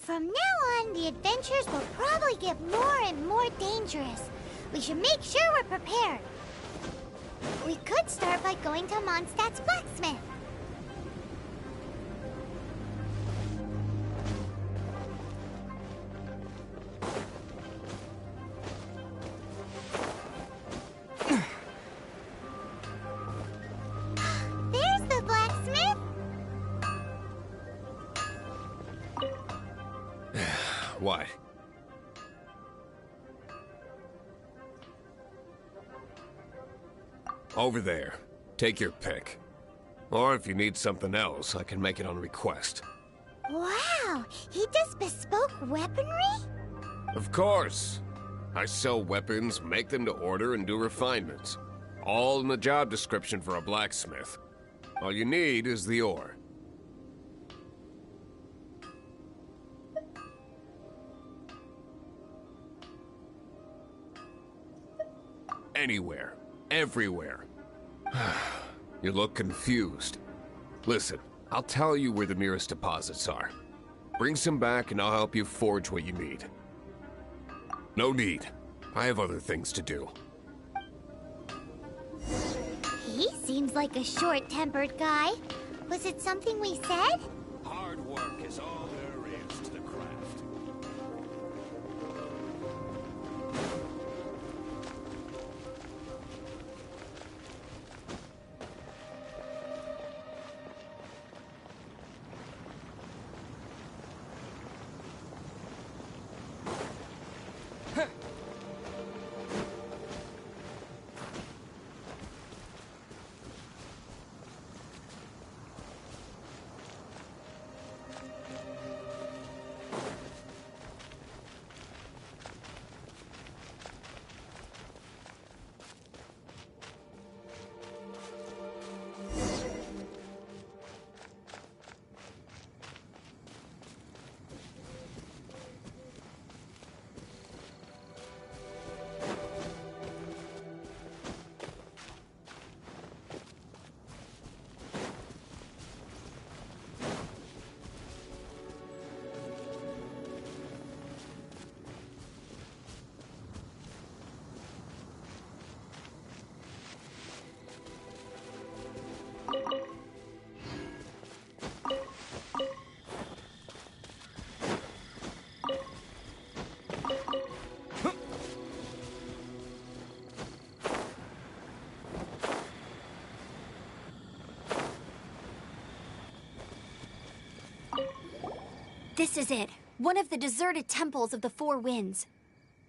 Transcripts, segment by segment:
From now on, the adventures will probably get more and more dangerous. We should make sure we're prepared. We could start by going to Mondstadt's blacksmith. There's the blacksmith. What? Over there. Take your pick. Or if you need something else, I can make it on request. Wow, he does bespoke weaponry? Of course. I sell weapons, make them to order, and do refinements. All in the job description for a blacksmith. All you need is the ore. Anywhere. Everywhere. You look confused. Listen, I'll tell you where the nearest deposits are. Bring some back and I'll help you forge what you need. No need. I have other things to do. He seems like a short-tempered guy. Was it something we said? Hard work is all there is to the craft. This is it. One of the deserted temples of the Four Winds.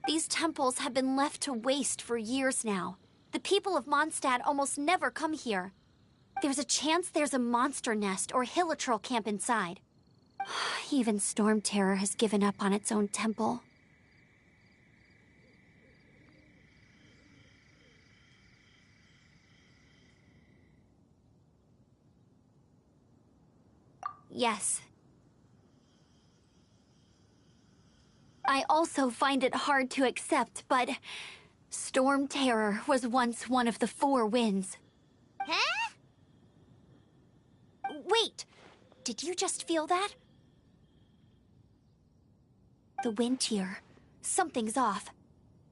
These temples have been left to waste for years now. The people of Mondstadt almost never come here. There's a chance there's a monster nest or hilitrol camp inside. Even Storm Terror has given up on its own temple. Yes. I also find it hard to accept, but Storm Terror was once one of the Four Winds. Huh? Wait! Did you just feel that? The wind here. Something's off.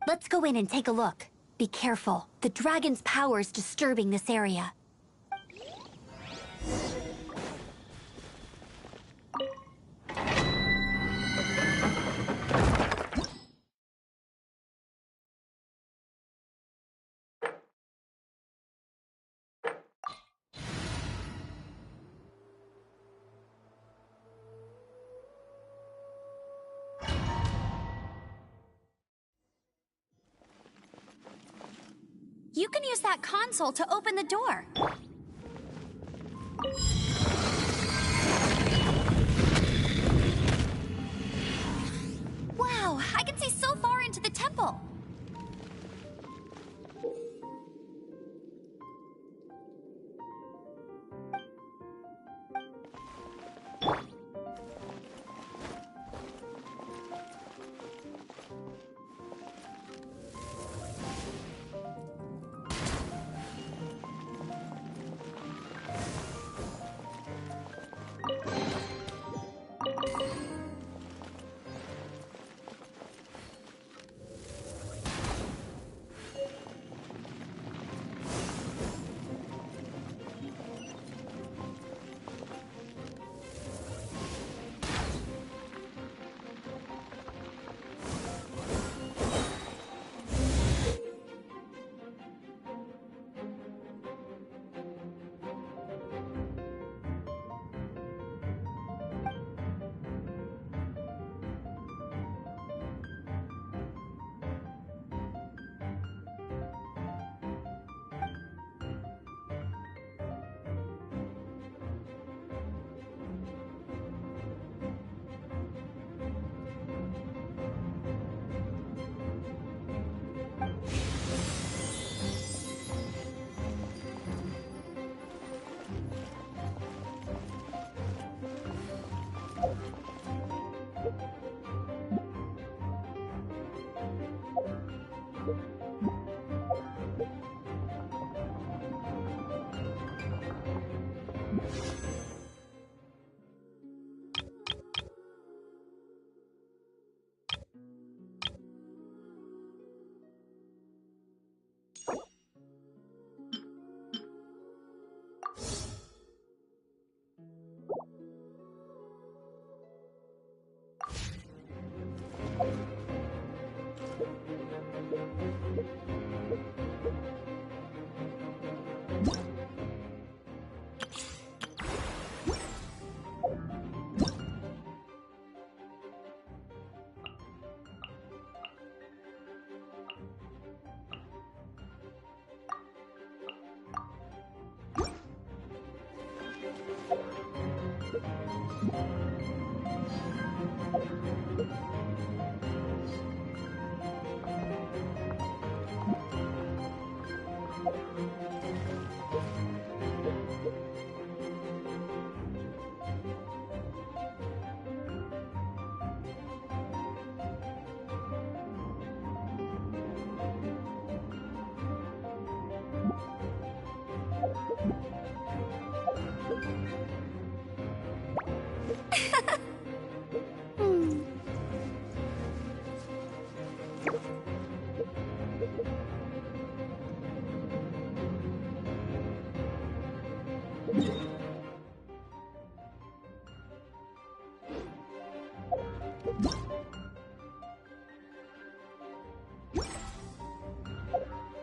Let's go in and take a look. Be careful. The dragon's power is disturbing this area. You can use that console to open the door. Wow, I can see so far into the temple.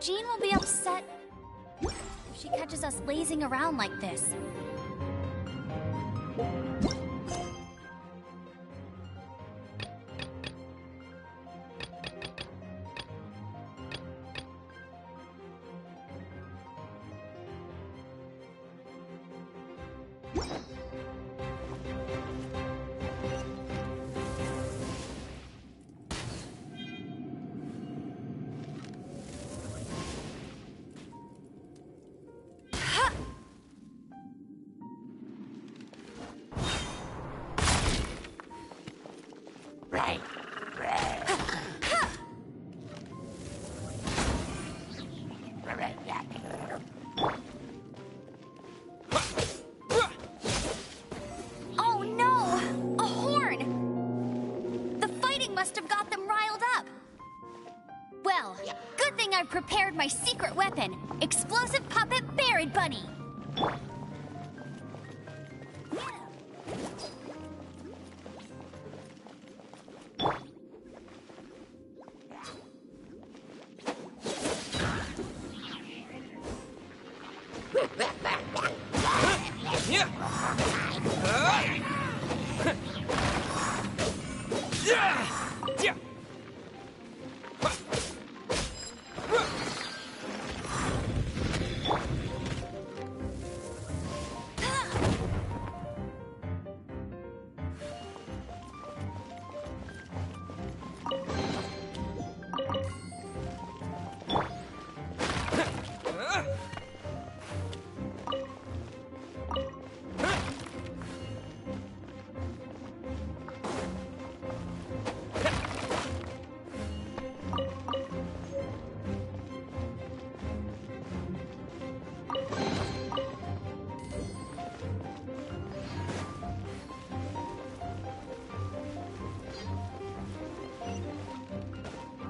Jean will be upset if she catches us lazing around like this. Oh no! A horn! The fighting must have got them riled up. Well, good thing I've prepared my secret weapon, explosive puppet Buried Bunny.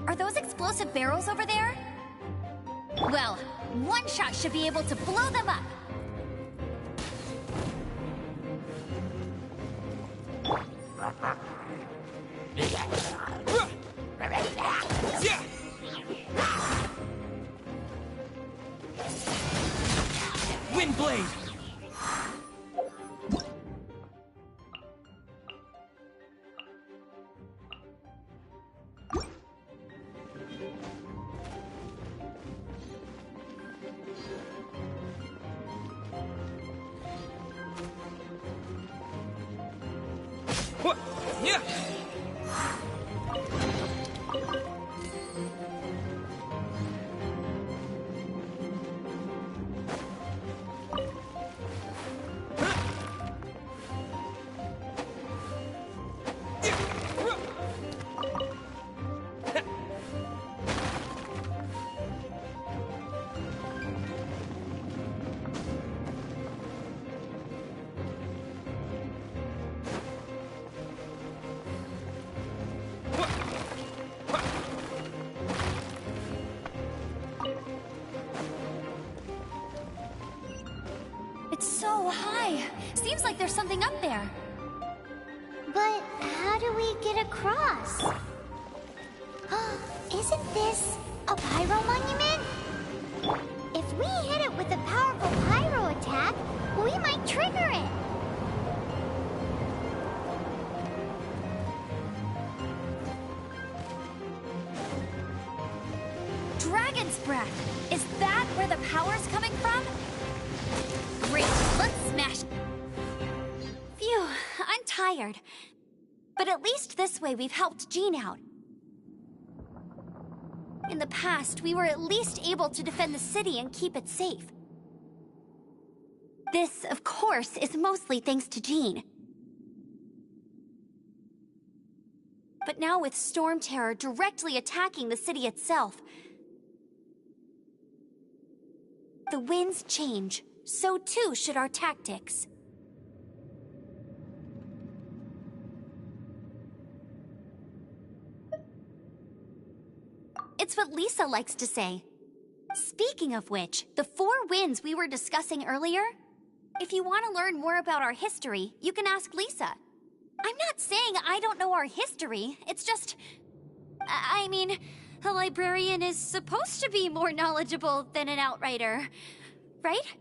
Are those explosive barrels over there? Well, one shot should be able to blow them up. Windblade! What? Yeah! It's so high. Seems like there's something up there. But how do we get across? Isn't this a pyro monument? If we hit it with a powerful pyro attack, we might trigger it. Dragon's breath. Is that where the power's coming from? Great, let's smash it. Phew, I'm tired. But at least this way we've helped Jean out. In the past, we were at least able to defend the city and keep it safe. This, of course, is mostly thanks to Jean. But now with Storm Terror directly attacking the city itself, the winds change, so too should our tactics. It's what Lisa likes to say. Speaking of which, the 4 winds we were discussing earlier, if you want to learn more about our history, you can ask Lisa. I'm not saying I don't know our history, it's just... I mean, a librarian is supposed to be more knowledgeable than an outrider, right?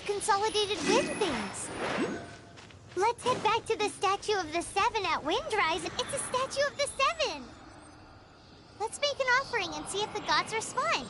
Consolidated wind things. Let's head back to the Statue of the Seven at Windrise. It's a Statue of the Seven. Let's make an offering and see if the gods respond.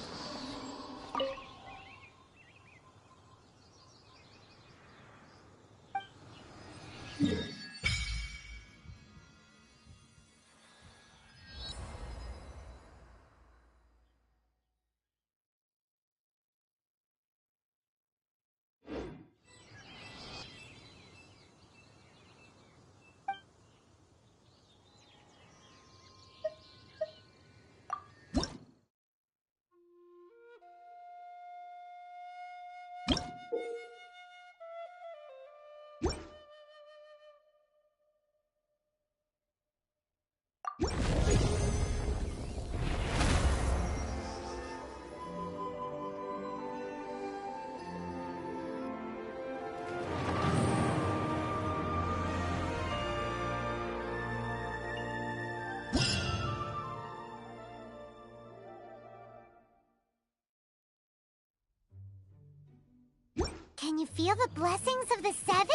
Can you feel the blessings of the Seven?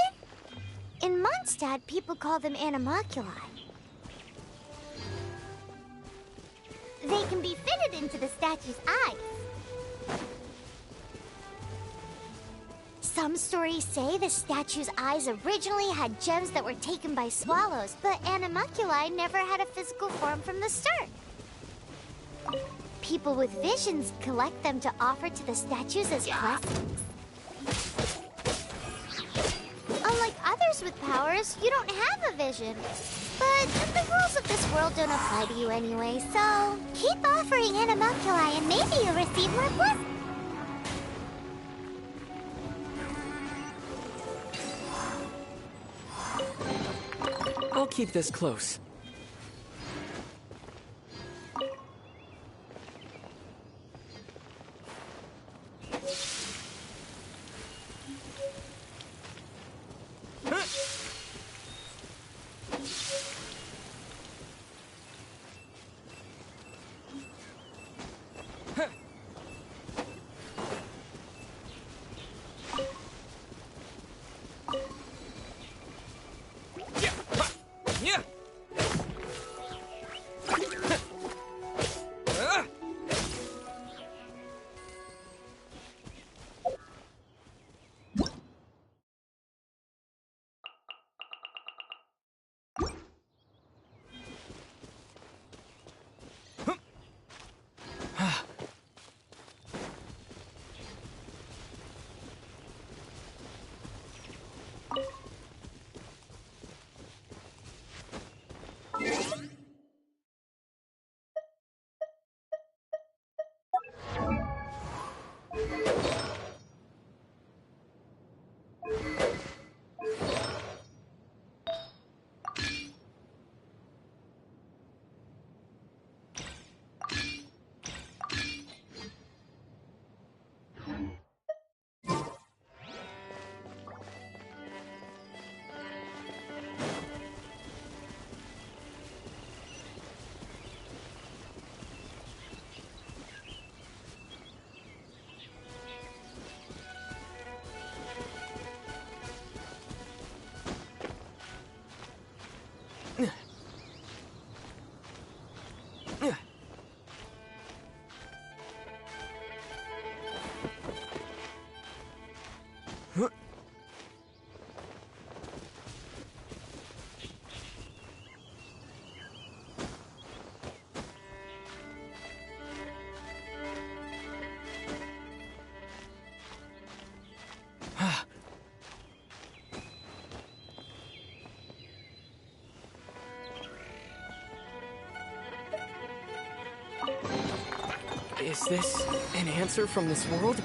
In Mondstadt, people call them animalculi. They can be fitted into the statue's eyes. Some stories say the statue's eyes originally had gems that were taken by swallows, but animalculi never had a physical form from the start. people with visions collect them to offer to the statues as blessings. Unlike others with powers, you don't have a vision. But the rules of this world don't apply to you anyway, so keep offering animalculi and maybe you'll receive more blessings. I'll keep this close. Is this an answer from this world?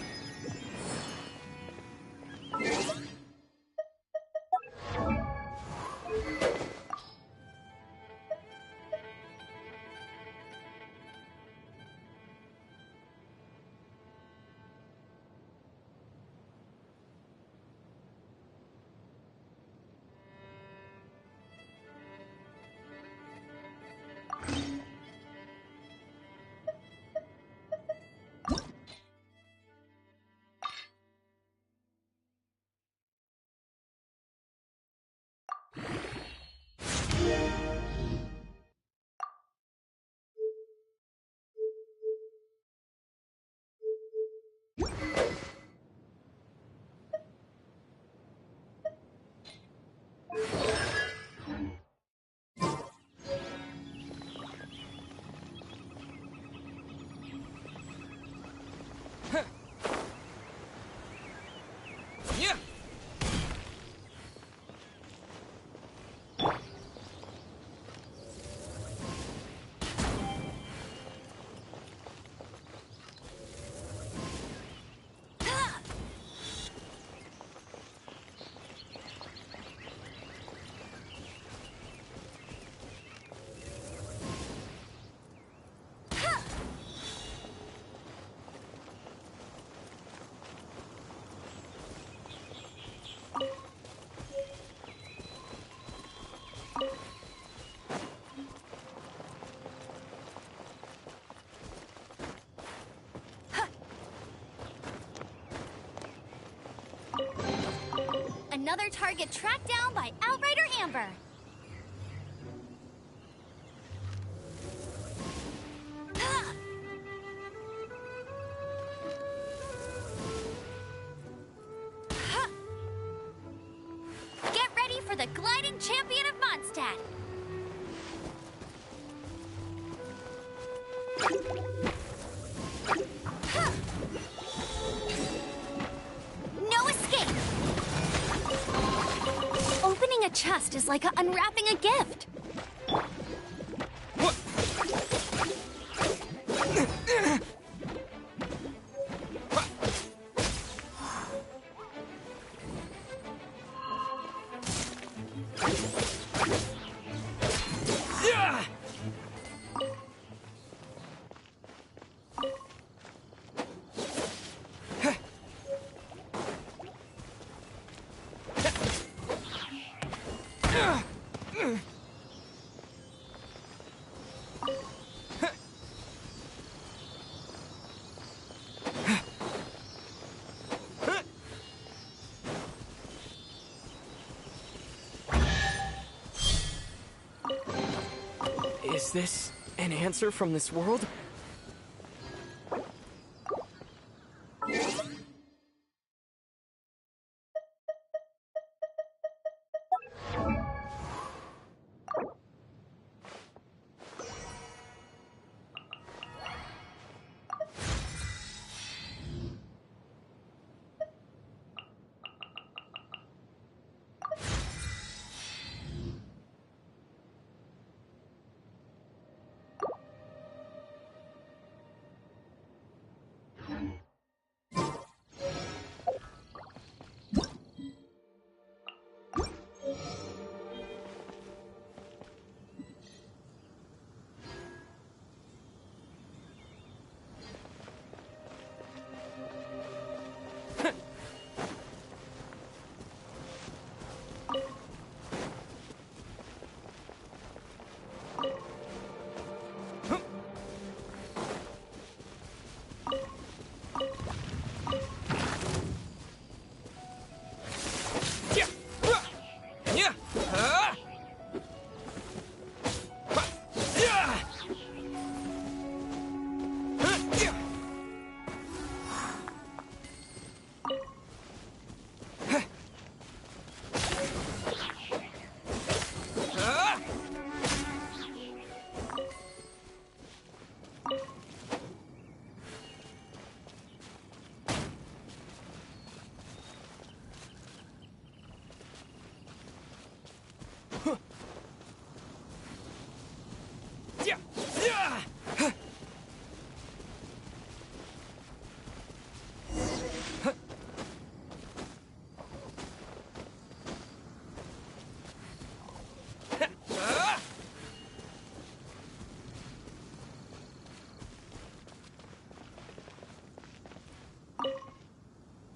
Another target tracked down by Outrider Amber. Get ready for the gliding champion of Mondstadt. chest is like unwrapping a gift. Is this an answer from this world?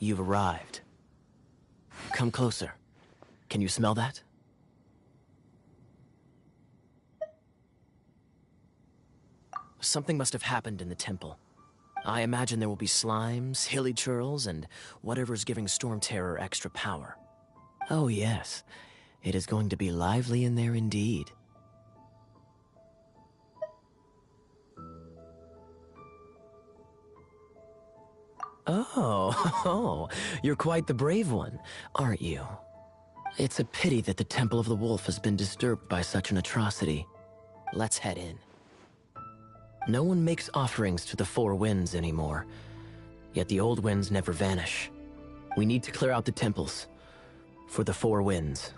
You've arrived. Come closer. Can you smell that? Something must have happened in the temple. I imagine there will be slimes, hilly churls, and whatever's giving Storm Terror extra power. Oh yes, it is going to be lively in there indeed. Oh, you're quite the brave one, aren't you? It's a pity that the Temple of the Wolf has been disturbed by such an atrocity. Let's head in. No one makes offerings to the Four Winds anymore, yet the old winds never vanish. We need to clear out the temples for the Four Winds.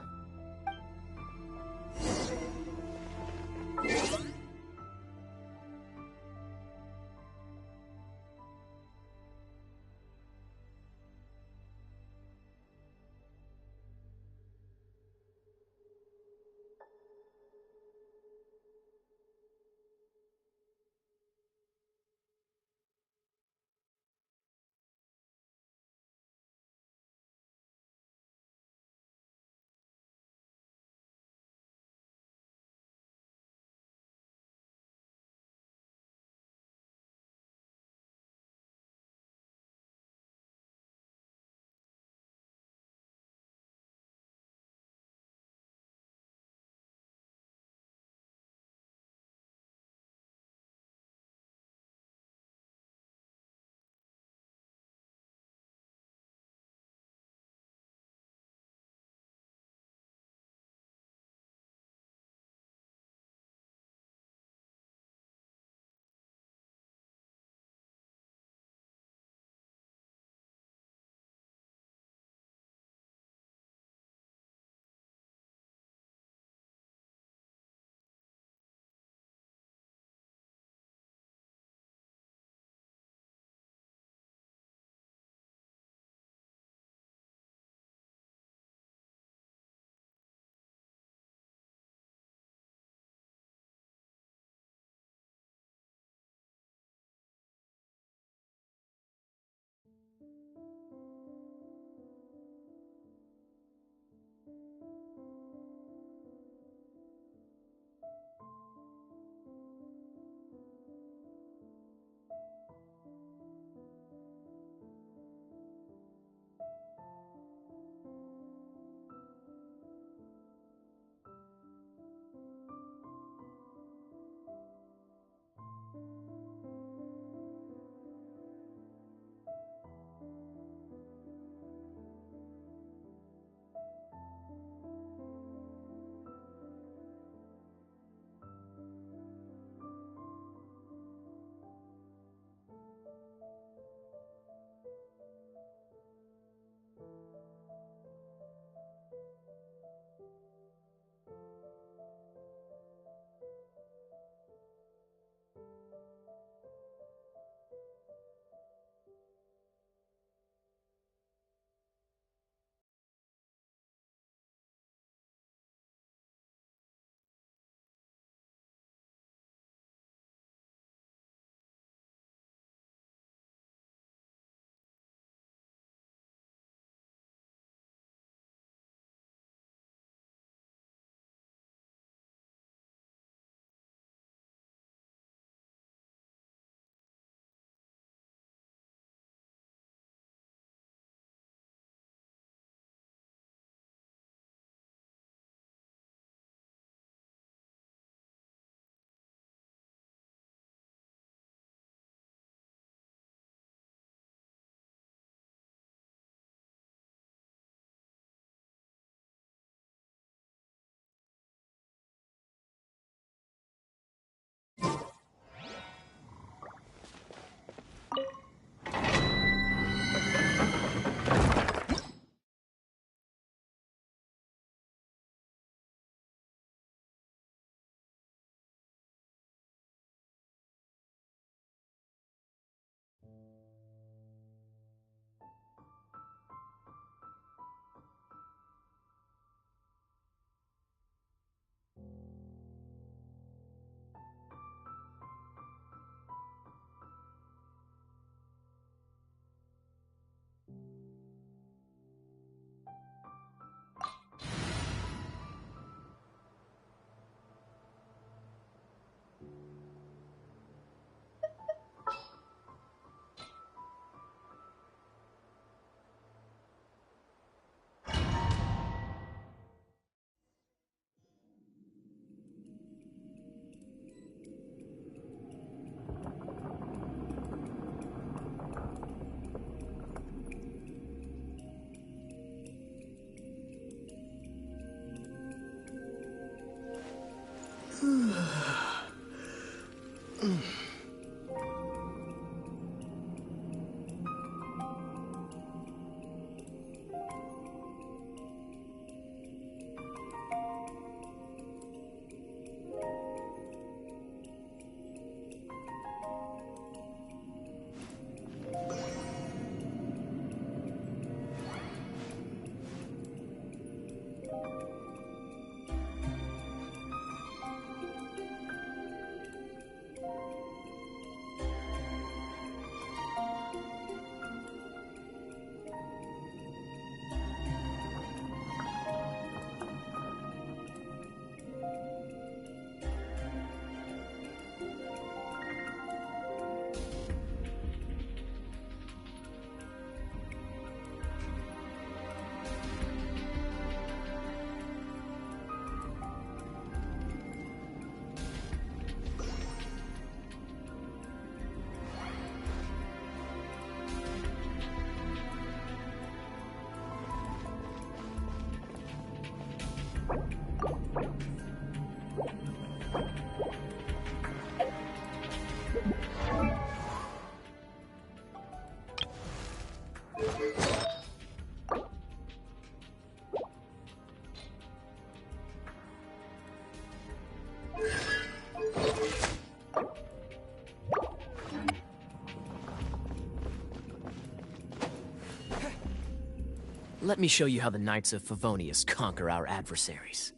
Let me show you how the Knights of Favonius conquer our adversaries.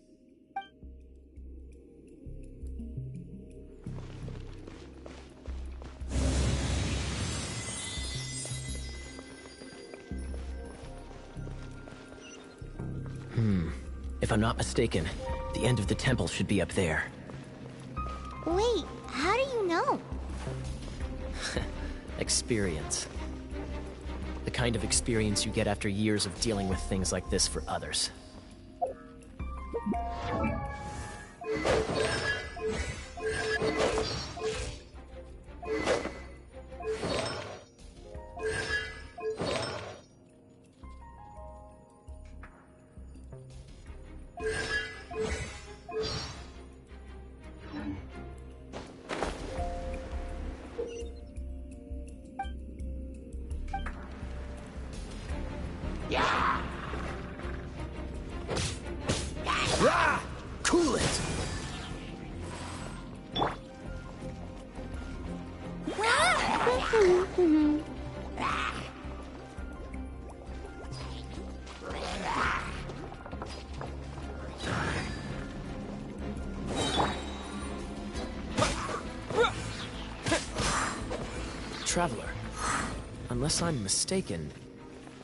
If I'm not mistaken, the end of the temple should be up there. Wait, how do you know? Experience. The kind of experience you get after years of dealing with things like this for others. Cool it! Traveler, unless I'm mistaken,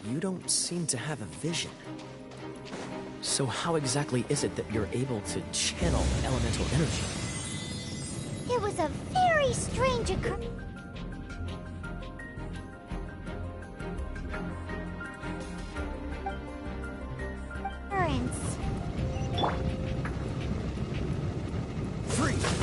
you don't seem to have a vision. So how exactly is it that you're able to channel elemental energy? It was a very strange occurrence. Freeze!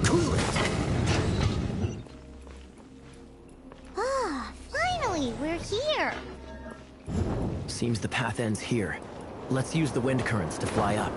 Cool it! Ah, finally, we're here. Seems the path ends here. Let's use the wind currents to fly up.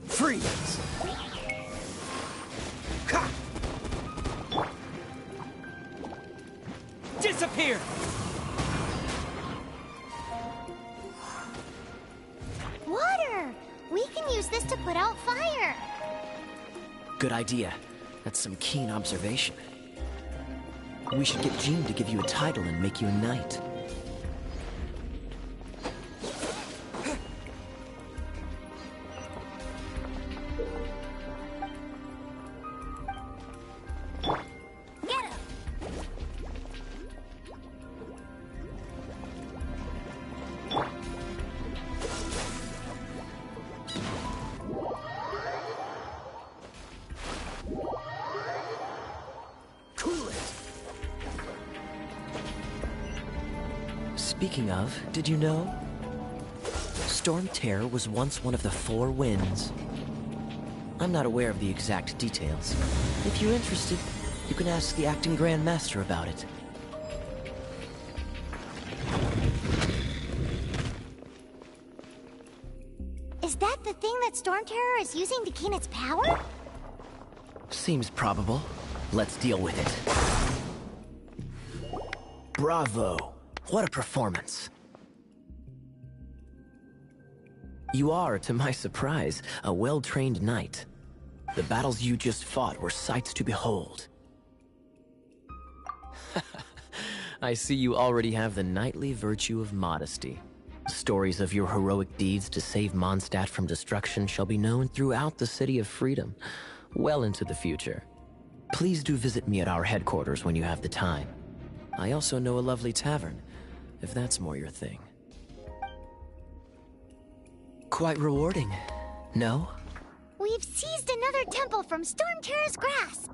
Freeze! Disappear! Water! We can use this to put out fire. Good idea. That's some keen observation. We should get Jean to give you a title and make you a knight. Get him! Cool it! Speaking of, did you know? Storm Terror was once one of the four winds. I'm not aware of the exact details. If you're interested, you can ask the acting Grand Master about it. Is that the thing that Storm Terror is using to gain its power? Seems probable. Let's deal with it. Bravo! What a performance. You are, to my surprise, a well-trained knight. The battles you just fought were sights to behold. I see you already have the knightly virtue of modesty. Stories of your heroic deeds to save Mondstadt from destruction shall be known throughout the City of Freedom, well into the future. Please do visit me at our headquarters when you have the time. I also know a lovely tavern, if that's more your thing. Quite rewarding, no? We've seized another temple from Storm Terror's grasp.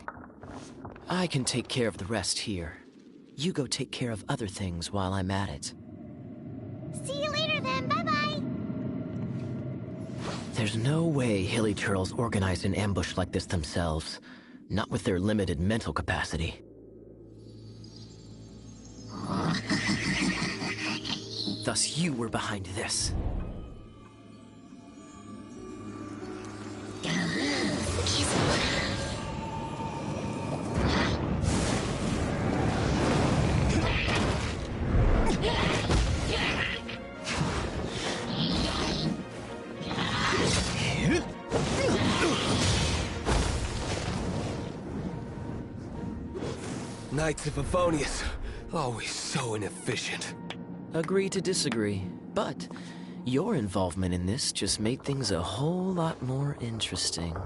I can take care of the rest here. You go take care of other things while I'm at it. See you later then, bye-bye. There's no way Hilly Turtles organized an ambush like this themselves. Not with their limited mental capacity. Thus you were behind this. Knights of Favonius, always so inefficient. Agree to disagree, but your involvement in this just made things a whole lot more interesting.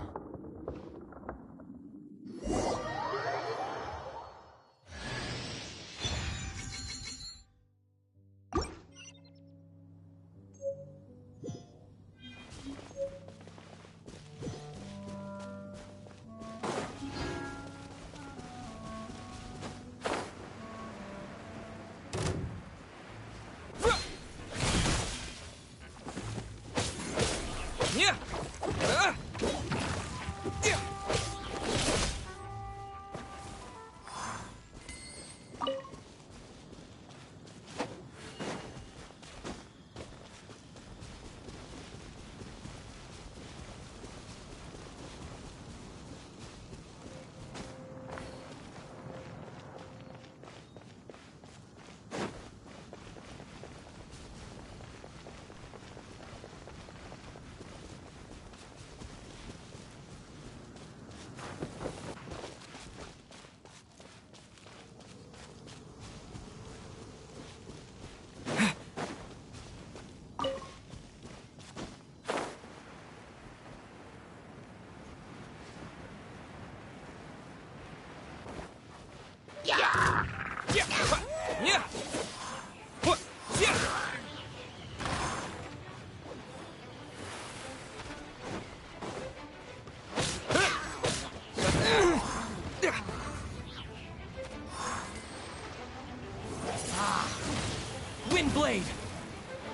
Blade!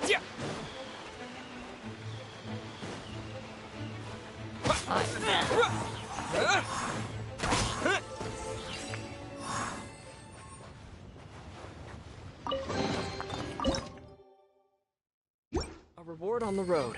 Yeah. A reward on the road.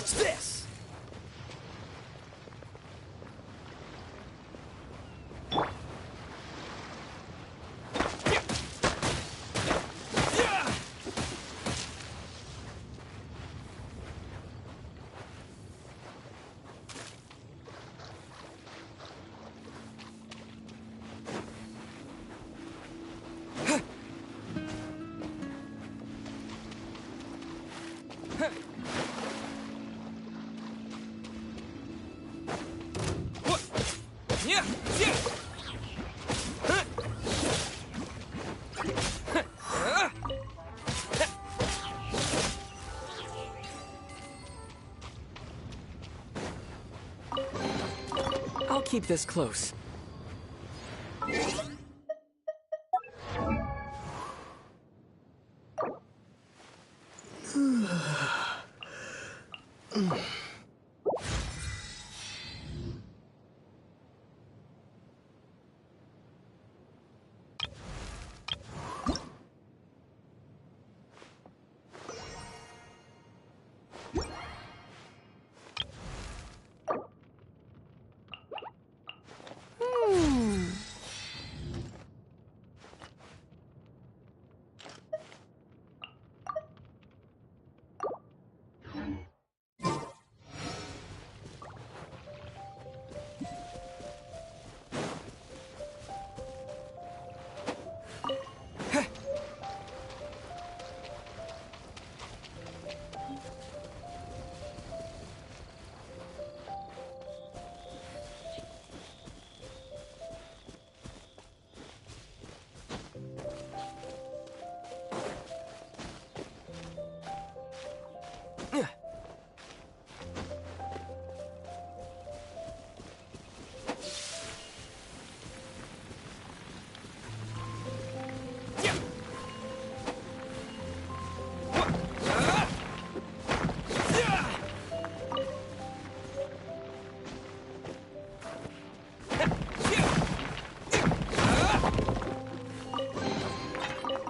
Watch this! I'll keep this close.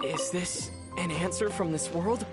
Is this an answer from this world?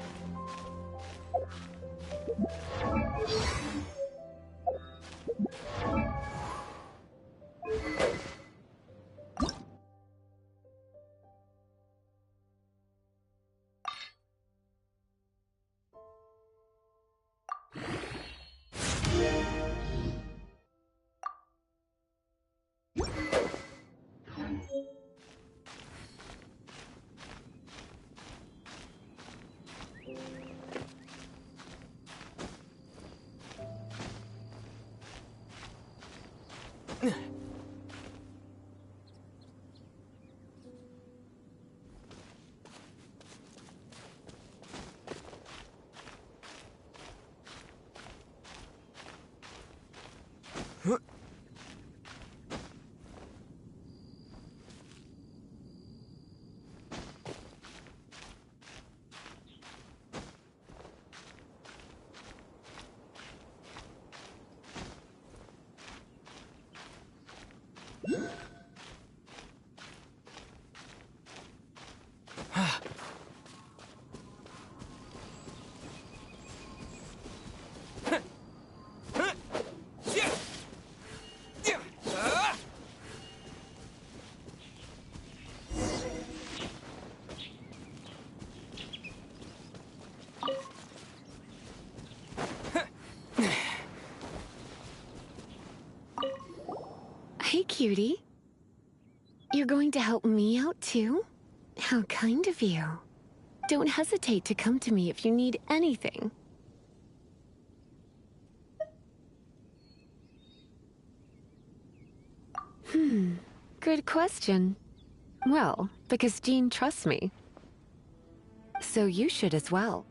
Hey, cutie. You're going to help me out, too? How kind of you. Don't hesitate to come to me if you need anything. Good question. Well, because Jean trusts me. So you should as well.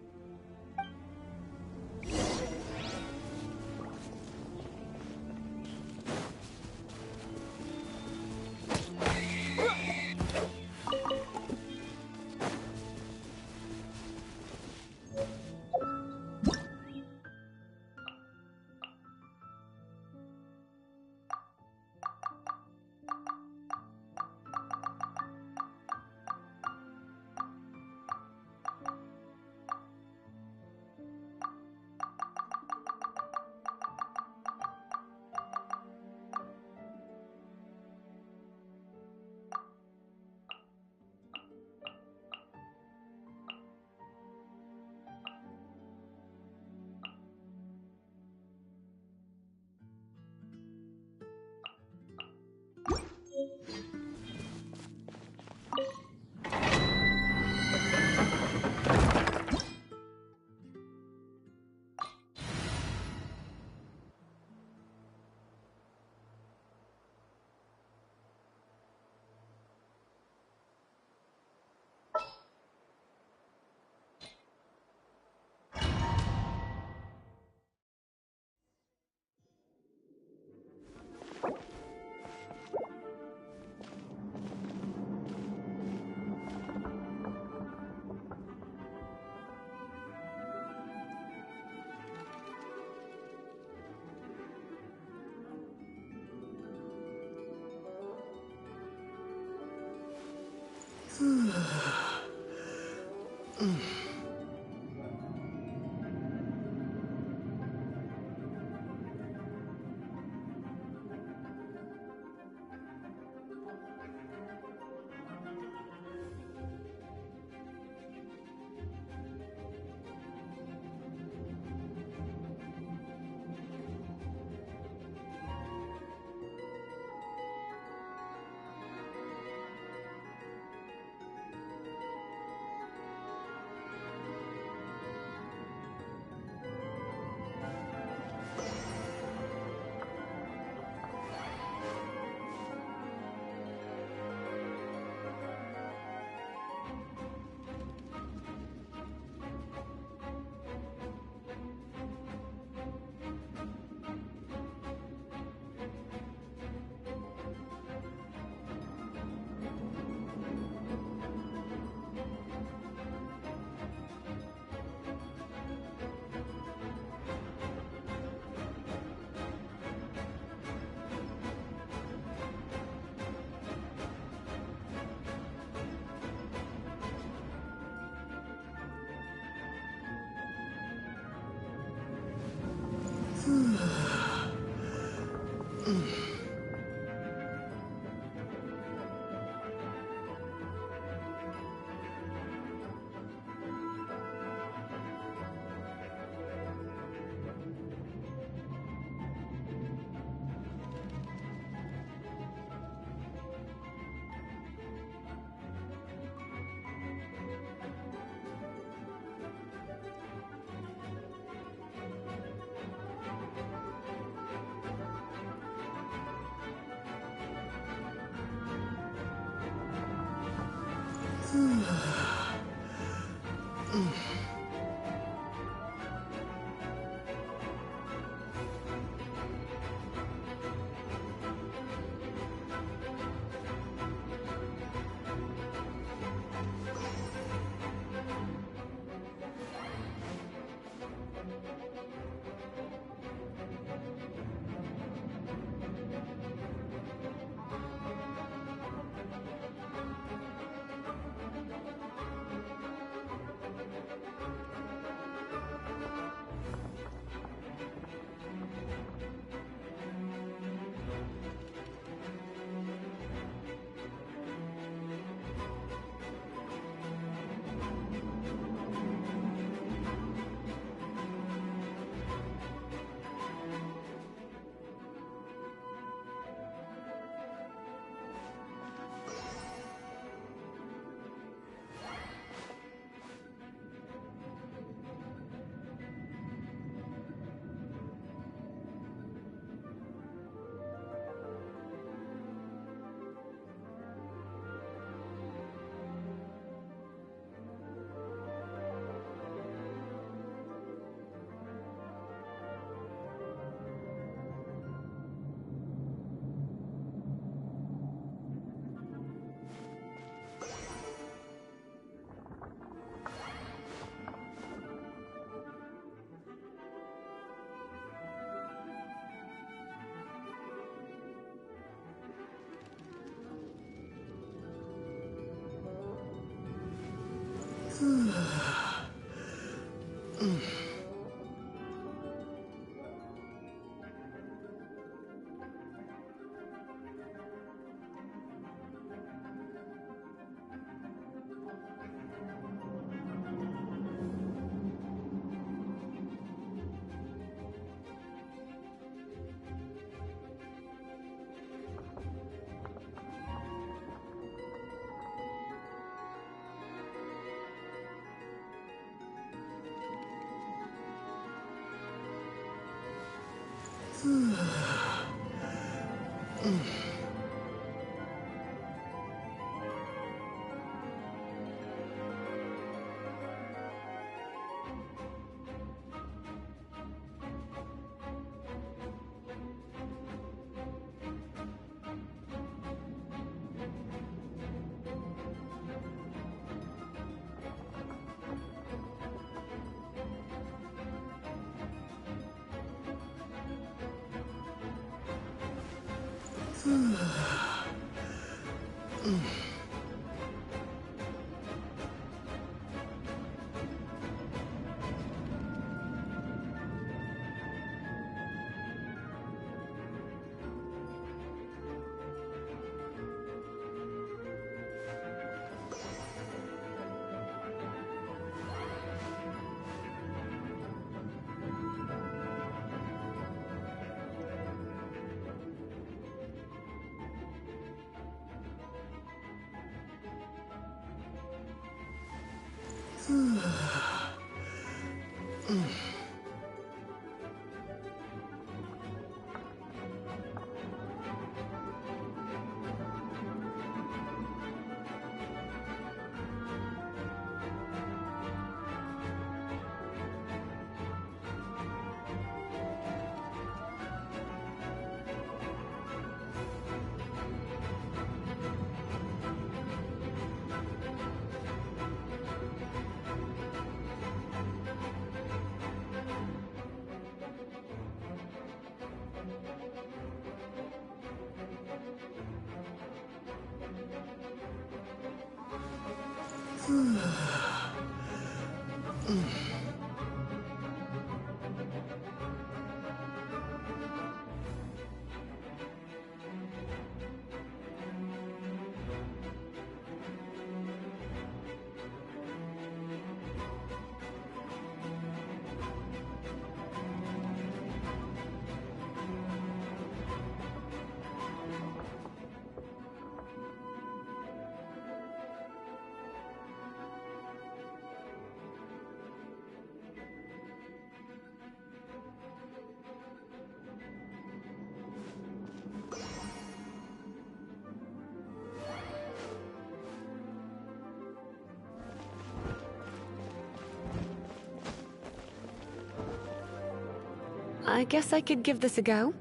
I guess I could give this a go.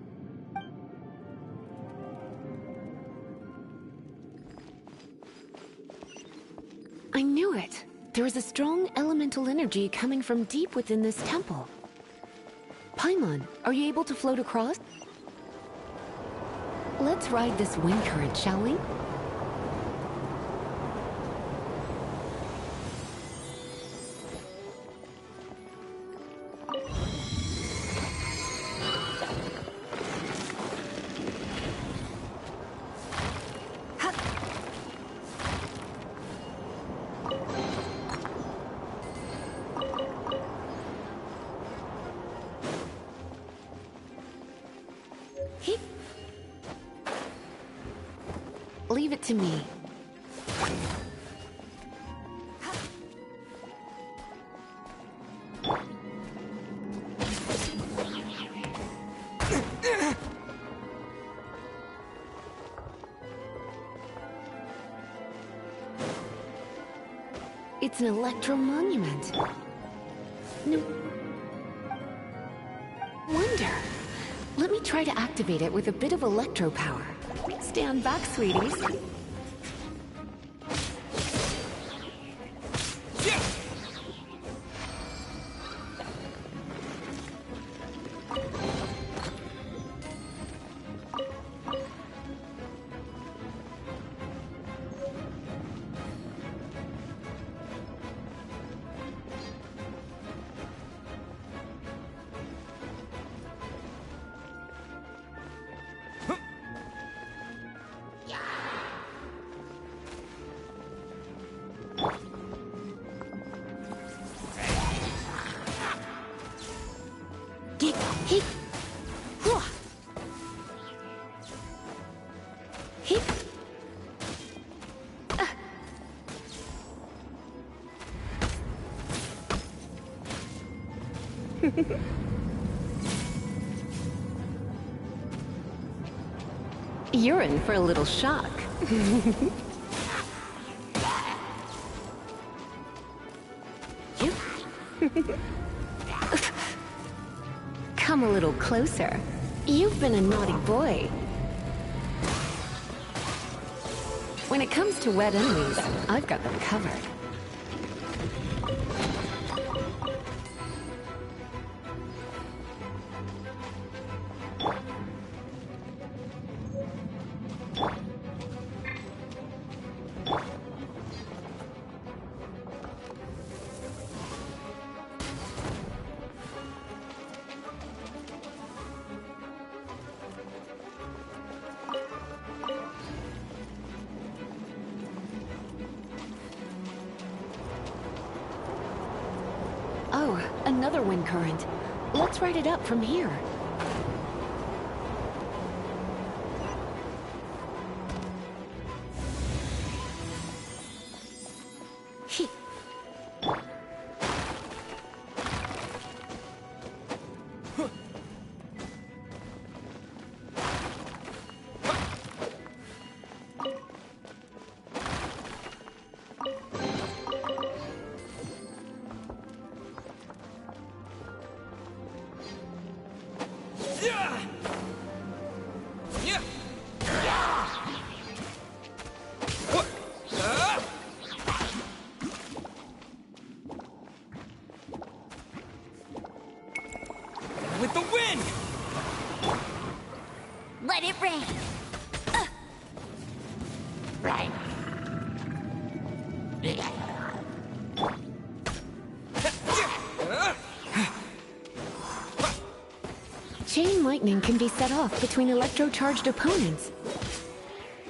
I knew it. There is a strong elemental energy coming from deep within this temple. Paimon, are you able to float across? Let's ride this wind current, shall we? Leave it to me. It's an electro monument. No wonder. Let me try to activate it with a bit of electro power. Stand back, sweeties. You're in for a little shock. Come a little closer. You've been a naughty boy. When it comes to wet enemies, I've got them covered. Oh, another wind current. Let's ride it up from here. with the wind! Let it rain! Chain lightning can be set off between electro-charged opponents.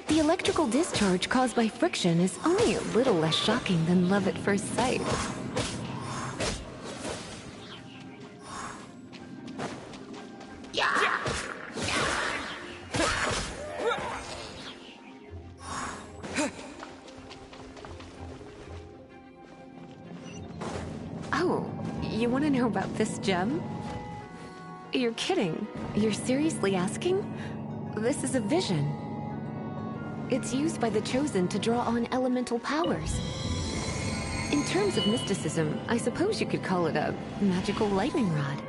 The electrical discharge caused by friction is only a little less shocking than love at first sight. Oh, you want to know about this gem? You're kidding. You're seriously asking? This is a vision. It's used by the Chosen to draw on elemental powers. In terms of mysticism, I suppose you could call it a magical lightning rod.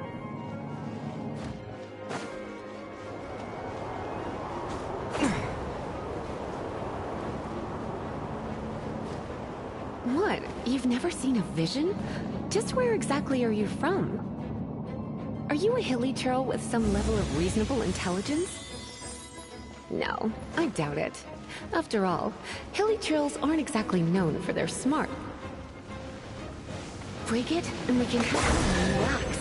What? You've never seen a vision? Just where exactly are you from? Are you a hilly churl with some level of reasonable intelligence? No, I doubt it. After all, hilly churls aren't exactly known for their smart. Break it, and we can relax.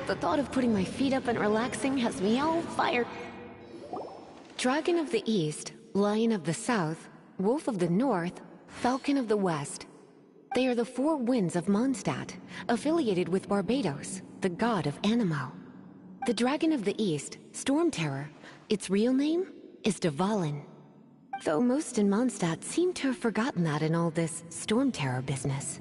The thought of putting my feet up and relaxing has me all fired. Dragon of the East, Lion of the South, Wolf of the North, Falcon of the West. They are the four winds of Mondstadt, affiliated with Barbados, the god of Anemo. The Dragon of the East, Storm Terror, its real name is Dvalin. Though most in Mondstadt seem to have forgotten that in all this Storm Terror business.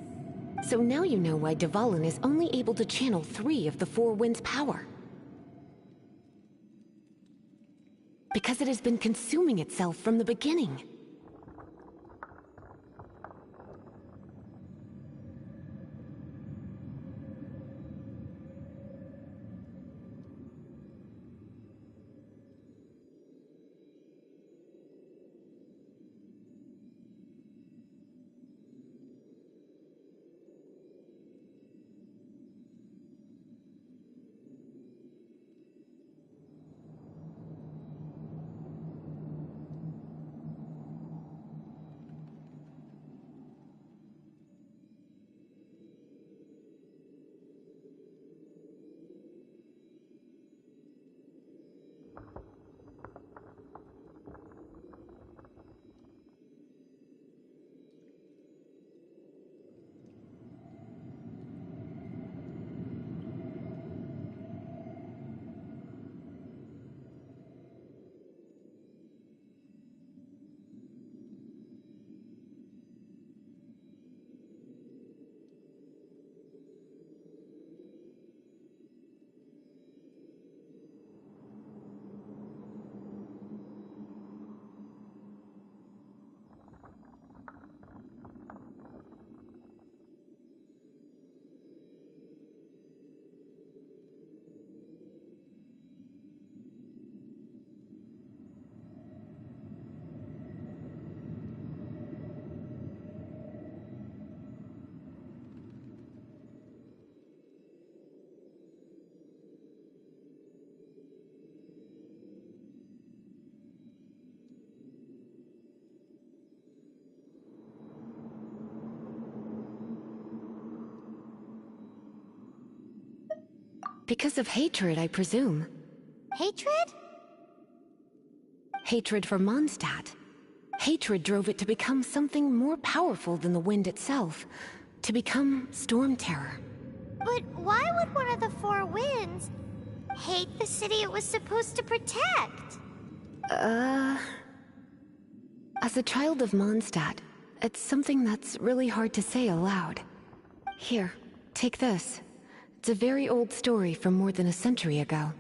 So now you know why Dvalin is only able to channel 3 of the four winds' power. Because it has been consuming itself from the beginning. Because of hatred, I presume. Hatred? Hatred for Mondstadt. Hatred drove it to become something more powerful than the wind itself. To become Storm Terror. But why would one of the four winds hate the city it was supposed to protect? As a child of Mondstadt, it's something that's really hard to say aloud. Here, take this. It's a very old story from more than a century ago.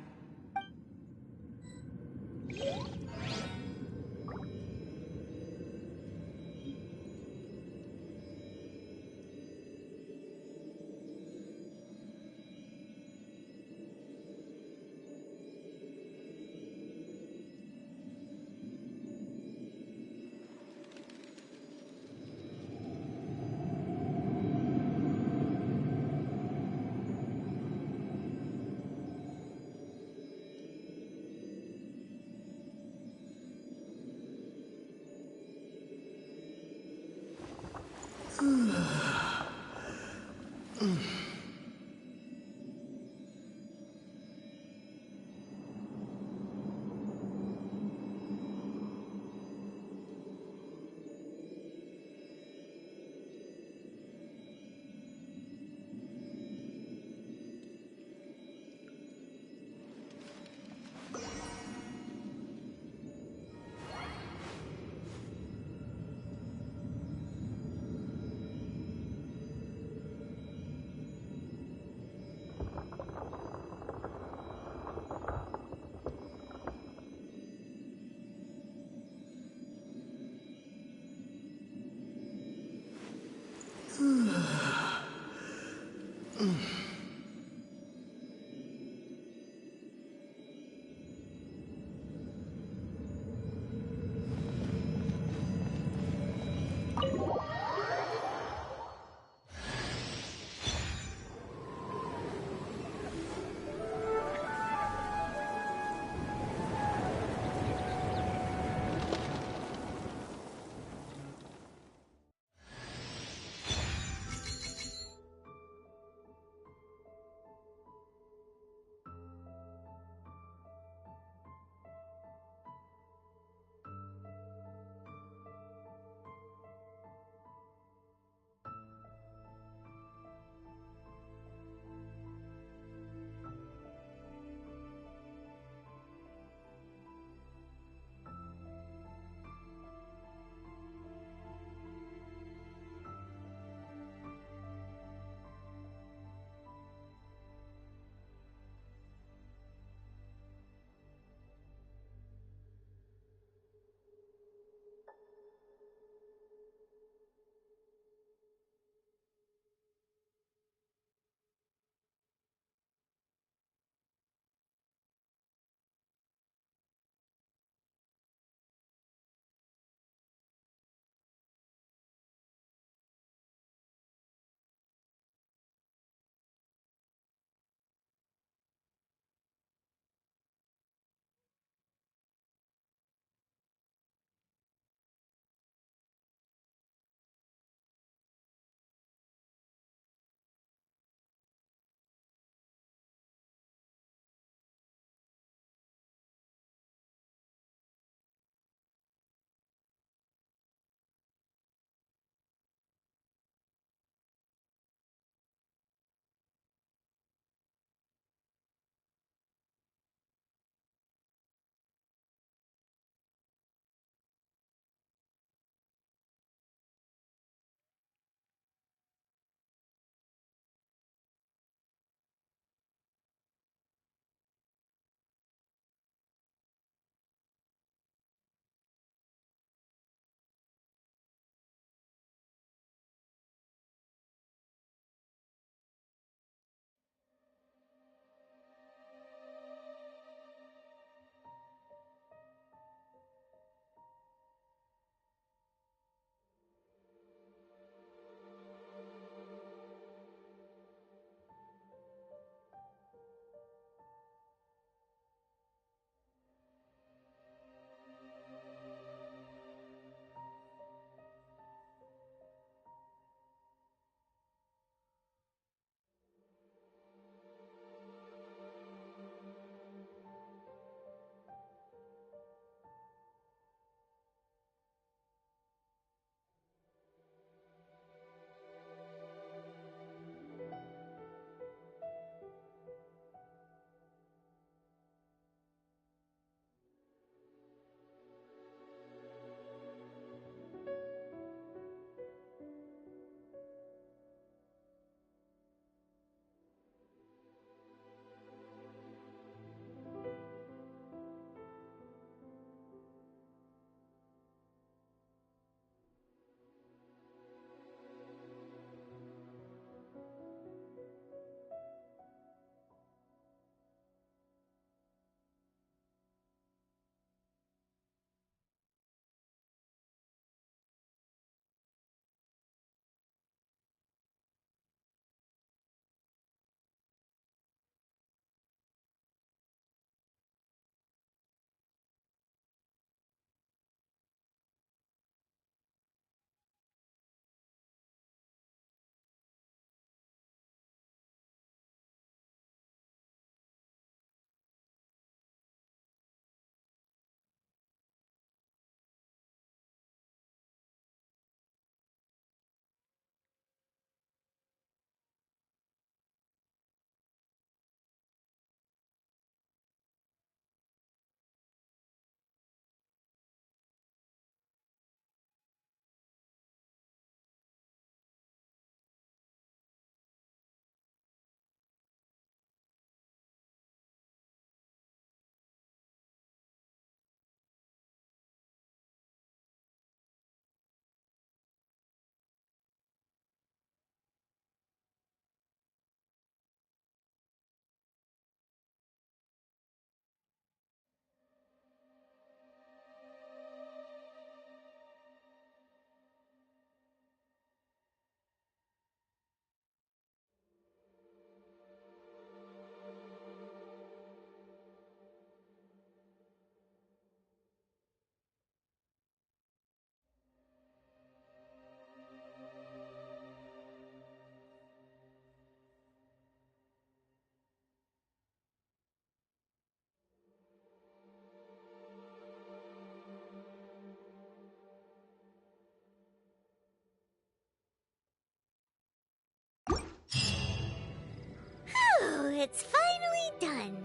it's finally done.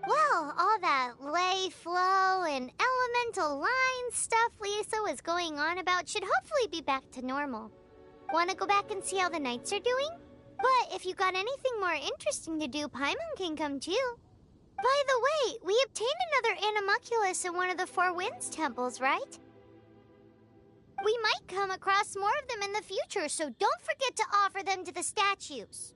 Well, all that lay, flow, and elemental line stuff Lisa was going on about should hopefully be back to normal. Want to go back and see how the knights are doing? But if you got anything more interesting to do, Paimon can come too. By the way, we obtained another Animalculus in one of the Four Winds temples, right? We might come across more of them in the future, so don't forget to offer them to the statues.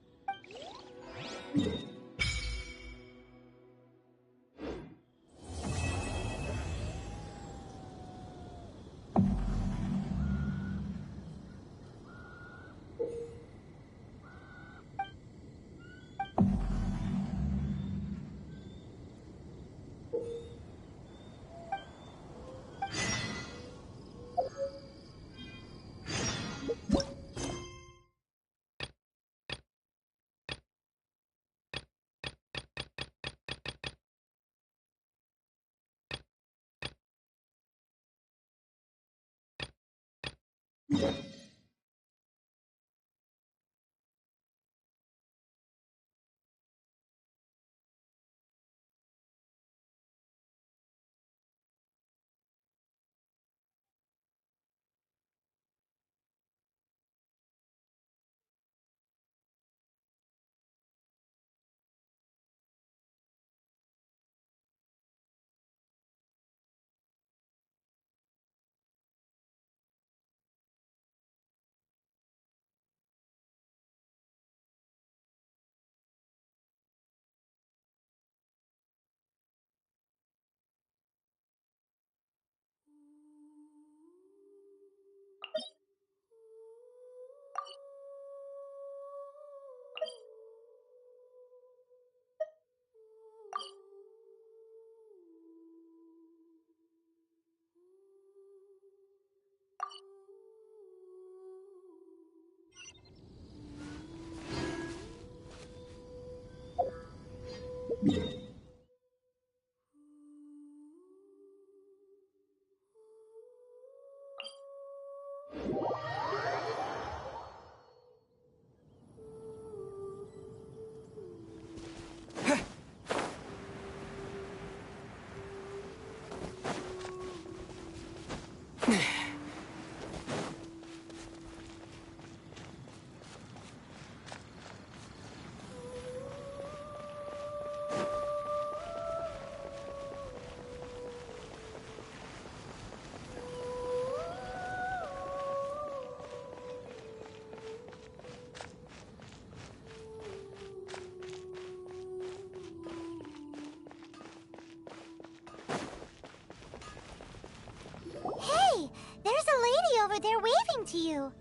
There's a lady over there waving to you.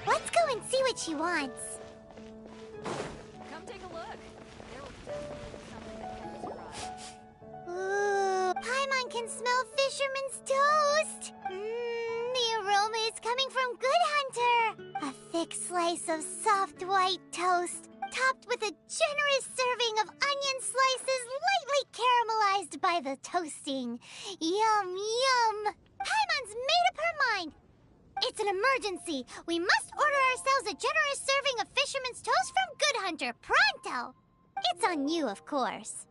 Let's go and see what she wants. Come take a look. There will definitely be something that catches your eye. Ooh, Paimon can smell fisherman's toast. The aroma is coming from Good Hunter. A thick slice of soft white toast, topped with a generous serving of onion slices lightly caramelized by the toasting. Yum, yum. Paimon's made up her mind. It's an emergency. We must order ourselves a generous serving of fisherman's toast from Good Hunter, pronto. It's on you, of course.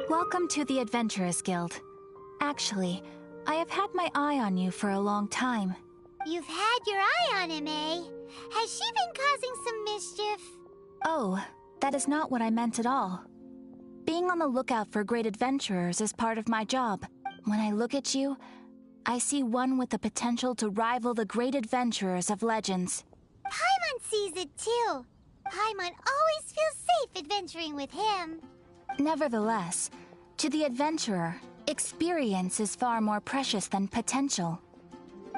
Welcome to the Adventurers Guild. Actually, I have had my eye on you for a long time. You've had your eye on him, eh? Has she been causing some mischief? Oh, that is not what I meant at all. Being on the lookout for great adventurers is part of my job. When I look at you, I see one with the potential to rival the great adventurers of legends. Paimon sees it too. Paimon always feels safe adventuring with him. Nevertheless, to the adventurer, experience is far more precious than potential.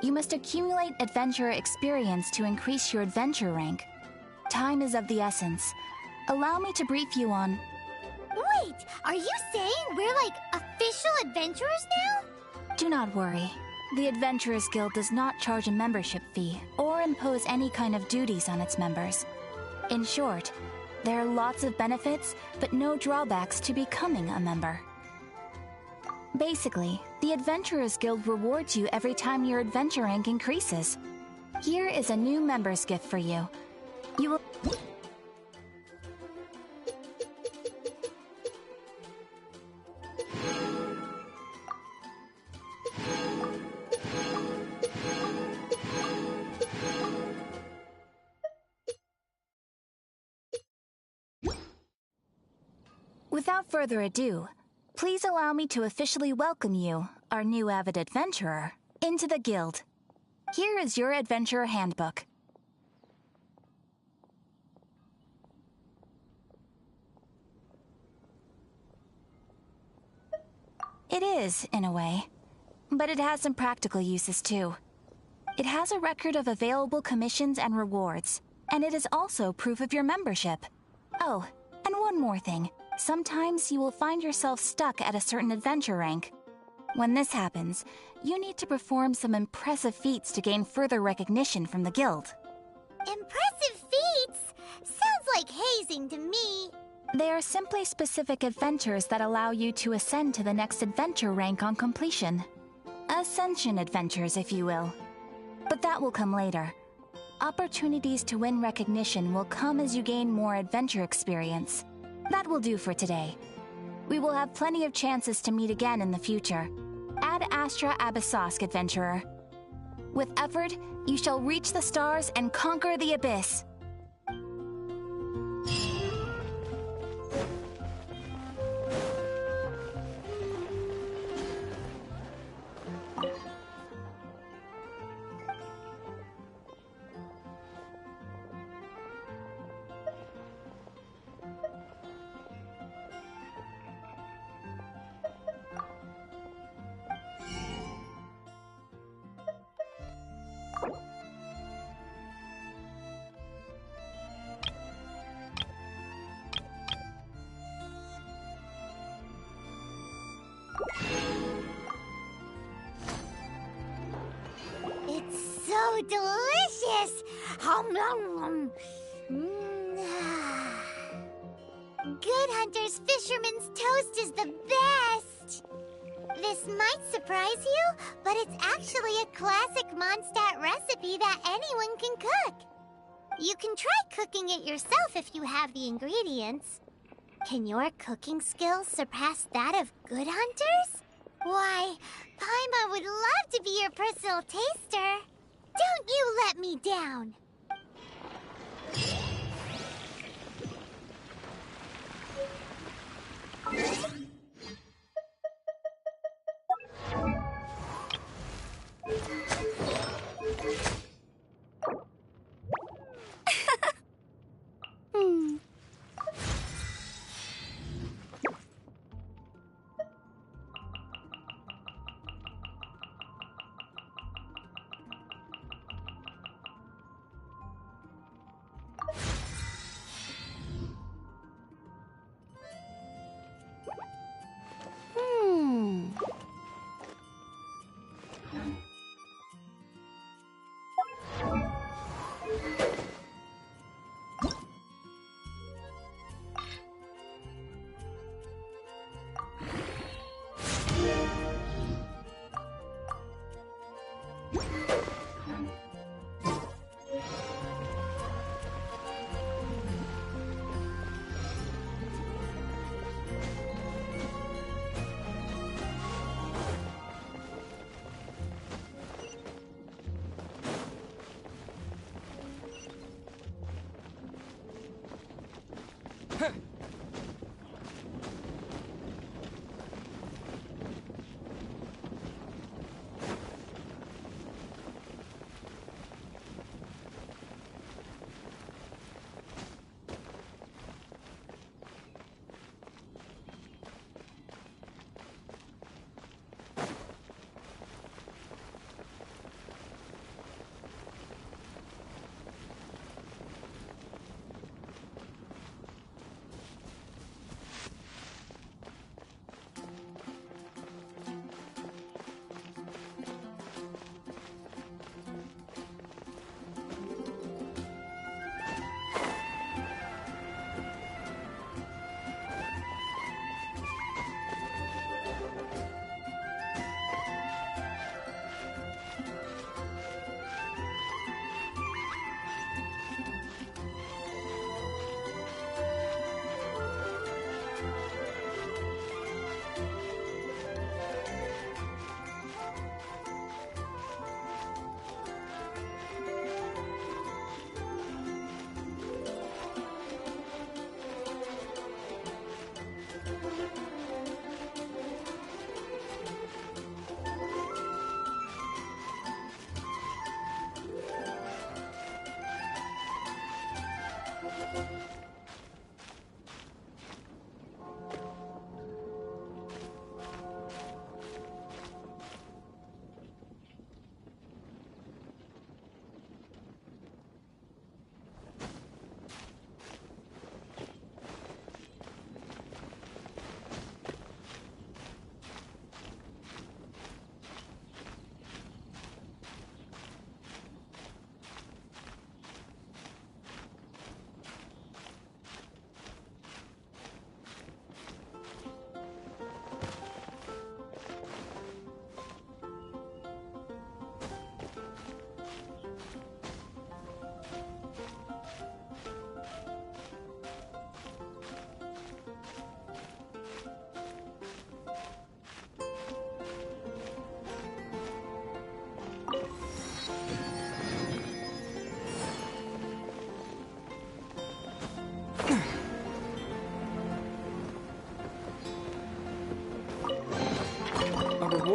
You must accumulate adventurer experience to increase your adventure rank. Time is of the essence. Allow me to brief you on... Wait, are you saying we're like official adventurers now? Do not worry. The Adventurers Guild does not charge a membership fee or nor impose any kind of duties on its members. In short, there are lots of benefits, but no drawbacks to becoming a member. Basically, the Adventurers Guild rewards you every time your adventure rank increases. Here is a new member's gift for you. You will... Without further ado, please allow me to officially welcome you, our new avid adventurer, into the guild. Here is your adventurer handbook. It is, in a way, but it has some practical uses too. It has a record of available commissions and rewards, and it is also proof of your membership. Oh, and one more thing. Sometimes you will find yourself stuck at a certain adventure rank. When this happens, you need to perform some impressive feats to gain further recognition from the guild. Impressive feats? Sounds like hazing to me. They are simply specific adventures that allow you to ascend to the next adventure rank on completion. Ascension adventures, if you will. But that will come later. Opportunities to win recognition will come as you gain more adventure experience. That will do for today. We will have plenty of chances to meet again in the future. Ad Astra Abyssosk, adventurer. With effort, you shall reach the stars and conquer the abyss. It's so delicious! Hum, nom, nom. Good Hunter's Fisherman's Toast is the best! This might surprise you, but it's actually a classic Mondstadt recipe that anyone can cook. You can try cooking it yourself if you have the ingredients. Can your cooking skills surpass that of Good Hunter's? Why, Paimon would love to be your personal taster. Don't you let me down.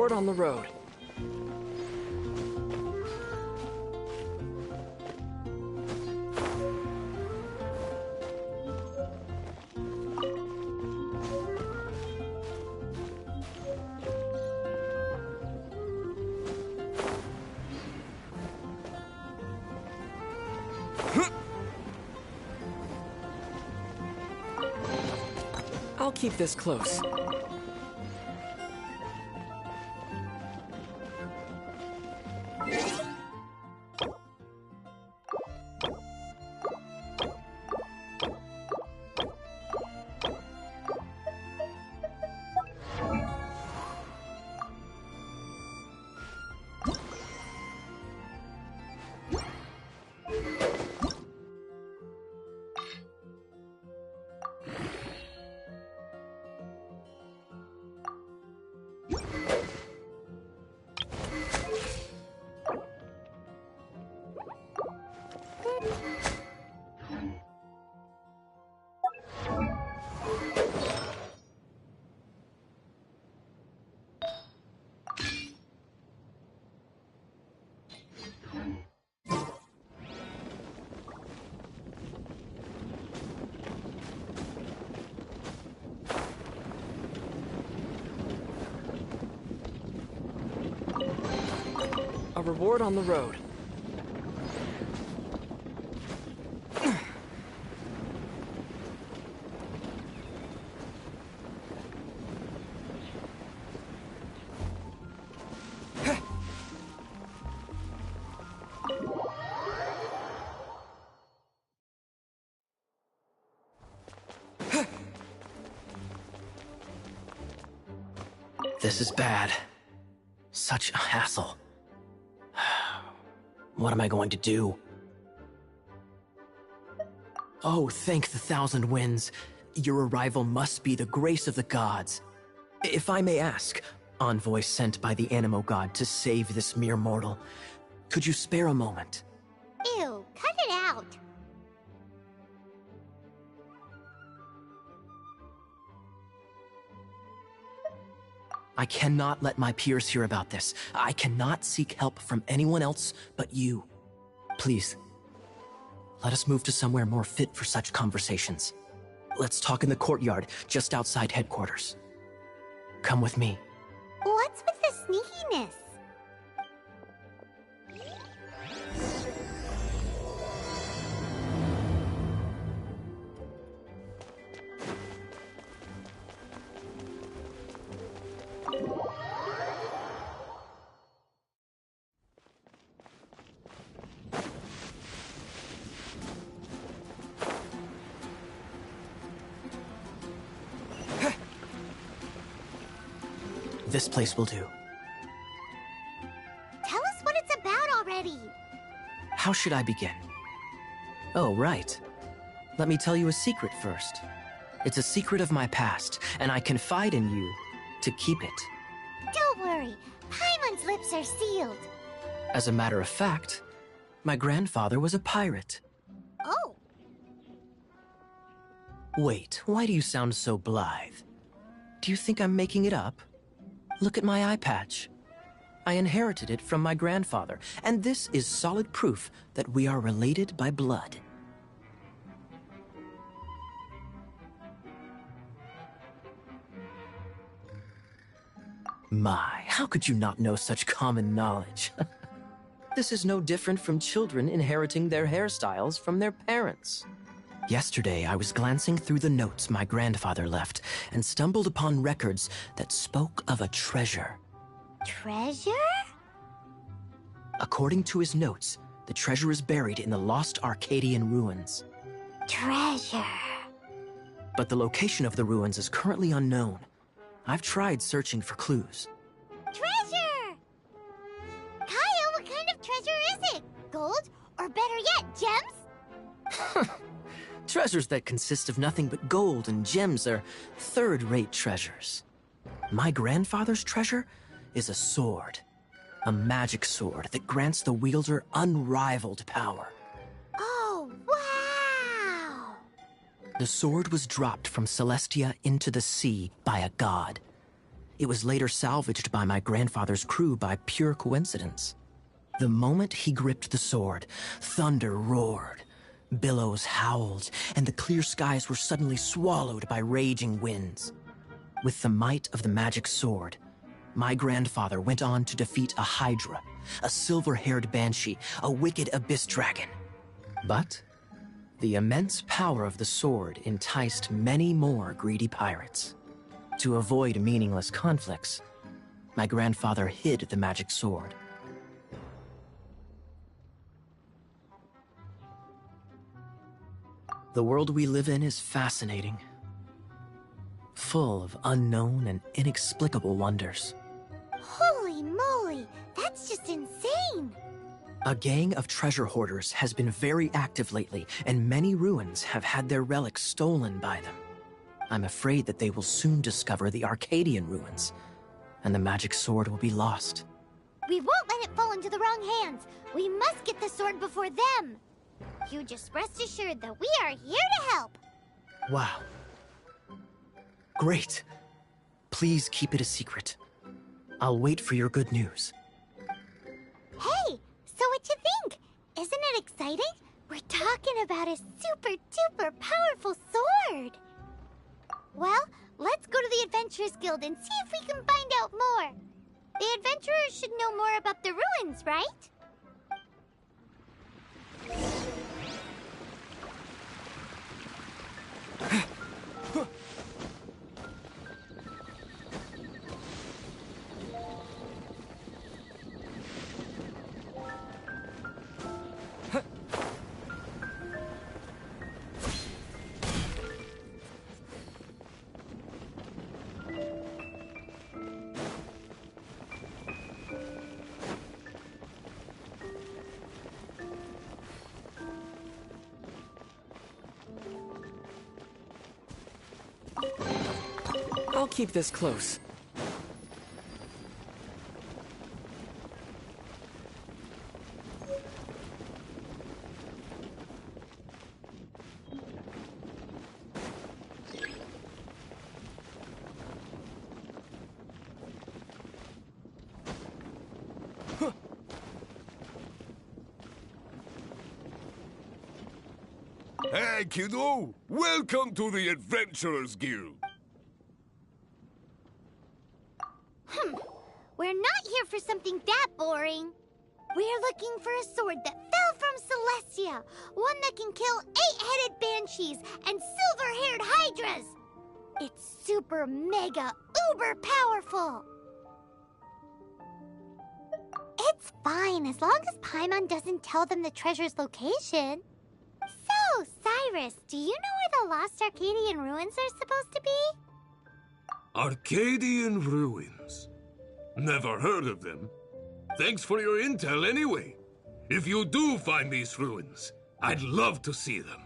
reward on the road. I'll keep this close. A reward on the road. This is bad. Such a hassle. What am I going to do? Oh, thank the thousand winds. Your arrival must be the grace of the gods. If I may ask, envoy sent by the Animo god to save this mere mortal, could you spare a moment? Ew, cut it out. I cannot let my peers hear about this. I cannot seek help from anyone else but you. Please, let us move to somewhere more fit for such conversations. Let's talk in the courtyard, just outside headquarters. Come with me. What's with the sneakiness? This place will do. Tell us what it's about already. How should I begin? Oh, right. Let me tell you a secret first. It's a secret of my past, and I confide in you to keep it. Don't worry, Paimon's lips are sealed. As a matter of fact, my grandfather was a pirate. Oh, Wait, why do you sound so blithe? Do you think I'm making it up? Look at my eye patch. I inherited it from my grandfather, and this is solid proof that we are related by blood. My, how could you not know such common knowledge? This is no different from children inheriting their hairstyles from their parents. Yesterday, I was glancing through the notes my grandfather left and stumbled upon records that spoke of a treasure. treasure? According to his notes, the treasure is buried in the lost Arcadian ruins. Treasure. But the location of the ruins is currently unknown. I've tried searching for clues. Treasure! Kyle, what kind of treasure is it? Gold? Or better yet, gems? Treasures that consist of nothing but gold and gems are third-rate treasures. My grandfather's treasure is a sword. A magic sword that grants the wielder unrivaled power. Oh, wow! The sword was dropped from Celestia into the sea by a god. It was later salvaged by my grandfather's crew by pure coincidence. The moment he gripped the sword, thunder roared, billows howled, and the clear skies were suddenly swallowed by raging winds. With the might of the magic sword, my grandfather went on to defeat a Hydra, a silver-haired banshee, a wicked abyss dragon. But the immense power of the sword enticed many more greedy pirates. To avoid meaningless conflicts, my grandfather hid the magic sword. The world we live in is fascinating, full of unknown and inexplicable wonders. Holy moly, that's just insane! A gang of treasure hoarders has been very active lately, and many ruins have had their relics stolen by them. I'm afraid that they will soon discover the Arcadian ruins, and the magic sword will be lost. We won't let it fall into the wrong hands. We must get the sword before them. You just rest assured that we are here to help. Wow. Great. Please keep it a secret. I'll wait for your good news. Hey, so what you think? Isn't it exciting? We're talking about a super duper powerful sword. Well, let's go to the Adventurers Guild and see if we can find out more. The adventurers should know more about the ruins, right? I'll keep this close. Hey, kiddo! Welcome to the Adventurers Guild! We're not here for something that boring. We're looking for a sword that fell from Celestia. One that can kill 8-headed banshees and silver-haired hydras. It's super mega uber powerful. It's fine as long as Paimon doesn't tell them the treasure's location. So, Cyrus, do you know where the lost Arcadian ruins are supposed to be? Arcadian ruins. Never heard of them. Thanks for your intel anyway. If you do find these ruins, I'd love to see them.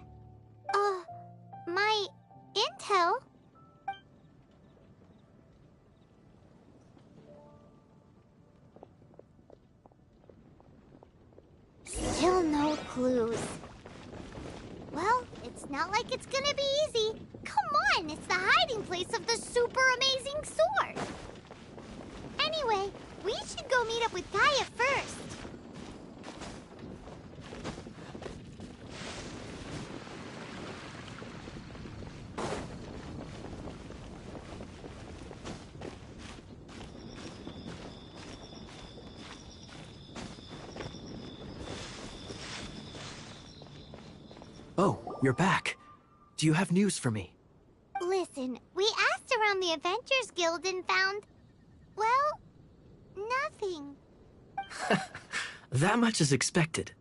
My intel? Still no clues. Well, it's not like it's gonna be easy. Come on, it's the hiding place of the super amazing sword. Anyway, we should go meet up with Gaia first. Oh, you're back. Do you have news for me? Listen, we asked around the Adventurers Guild and found, well, nothing. That much is expected.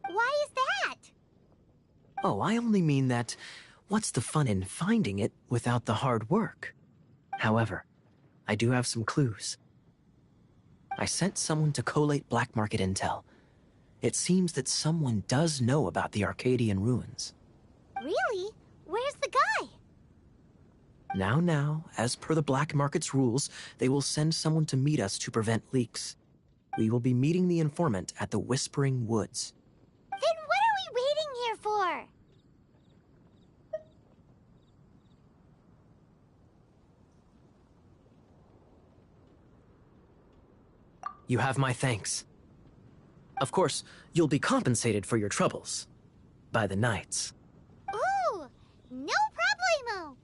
Why is that? Oh, I only mean that what's the fun in finding it without the hard work? However, I do have some clues. I sent someone to collate black market intel. It seems that someone does know about the Arcadian ruins. Really? Where's the guy? Now, as per the black market's rules, they will send someone to meet us to prevent leaks. We will be meeting the informant at the Whispering Woods. Then what are we waiting here for? You have my thanks. Of course, you'll be compensated for your troubles. By the knights. Ooh, no problemo.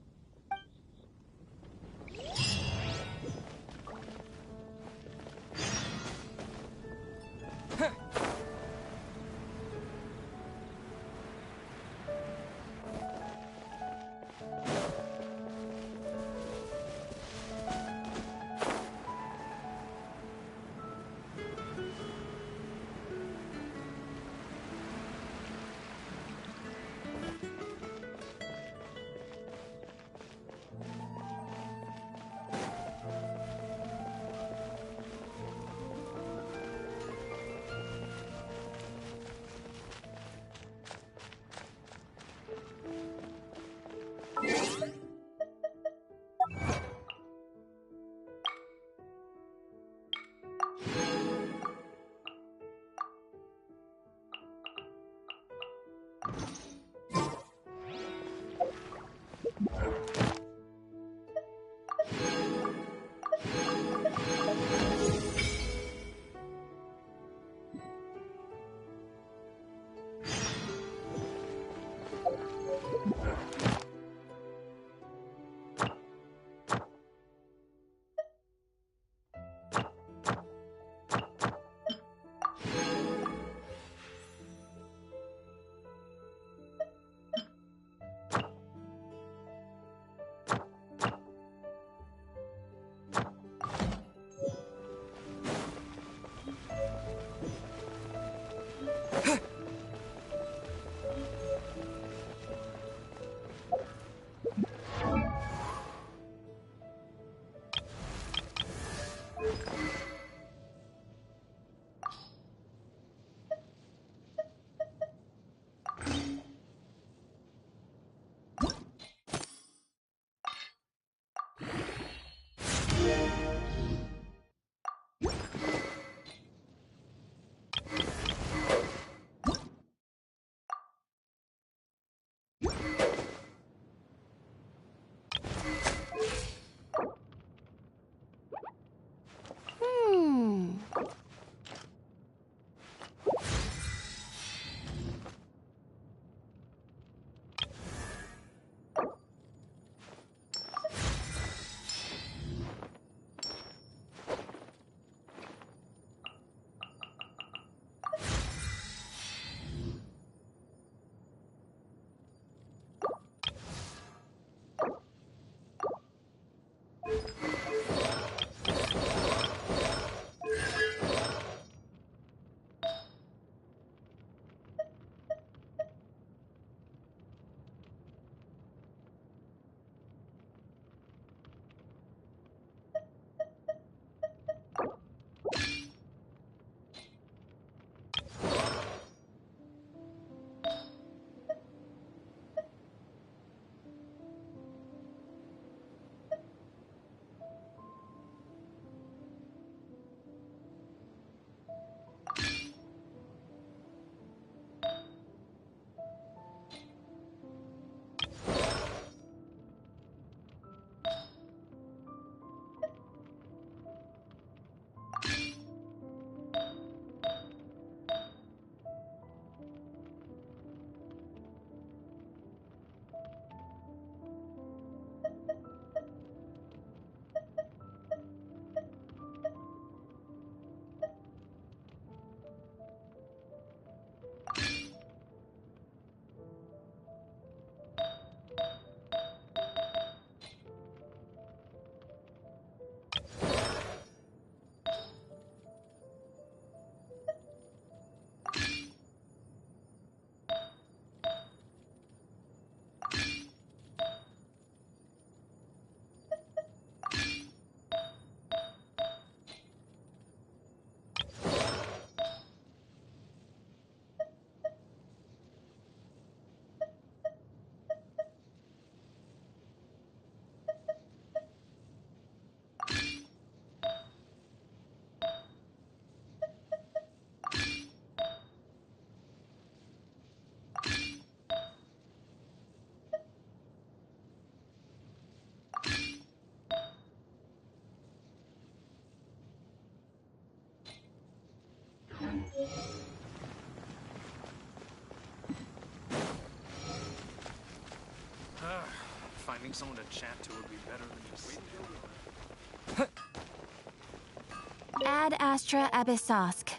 Finding someone to chat to would be better than just waiting. Ad Astra Abyssosk.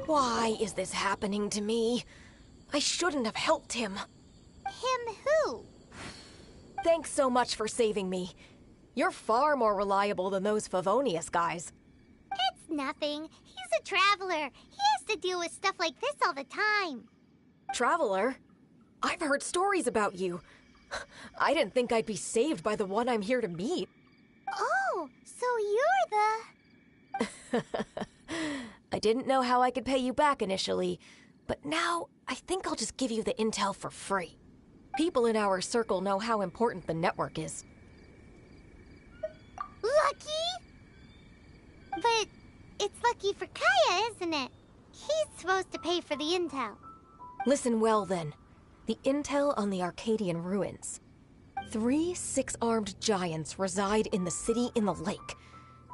Why is this happening to me? I shouldn't have helped him. Him who? Thanks so much for saving me. You're far more reliable than those Favonius guys. It's nothing. He's a traveler. He has to deal with stuff like this all the time. Traveler? I've heard stories about you. I didn't think I'd be saved by the one I'm here to meet. Oh, so you're the... I didn't know how I could pay you back initially, but now I think I'll just give you the intel for free. People in our circle know how important the network is. Lucky? But it's lucky for Kaya, isn't it? He's supposed to pay for the intel. Listen well then. The intel on the Arcadian ruins. 3 six-armed giants reside in the city in the lake.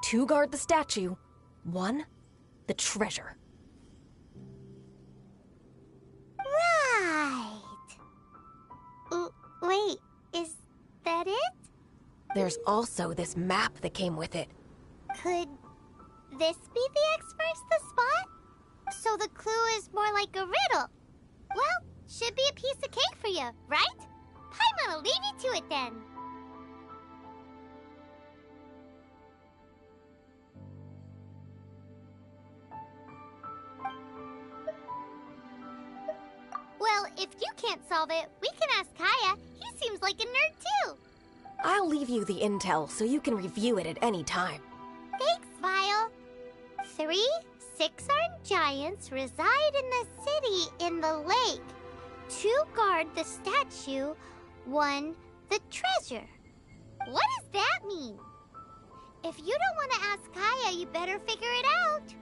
2 guard the statue, 1 the treasure. Right. Wait, is that it? There's also this map that came with it. Could this be the X-Marks the spot? So the clue is more like a riddle. Well, should be a piece of cake for you, right? Paimon'll leave you to it then. Well, if you can't solve it, we can ask Kaya. He seems like a nerd too. I'll leave you the intel so you can review it at any time. Thanks, Vile. 3 six-armed giants reside in the city in the lake. 2 guard the statue, 1 the treasure. What does that mean? If you don't want to ask Kaya, you better figure it out.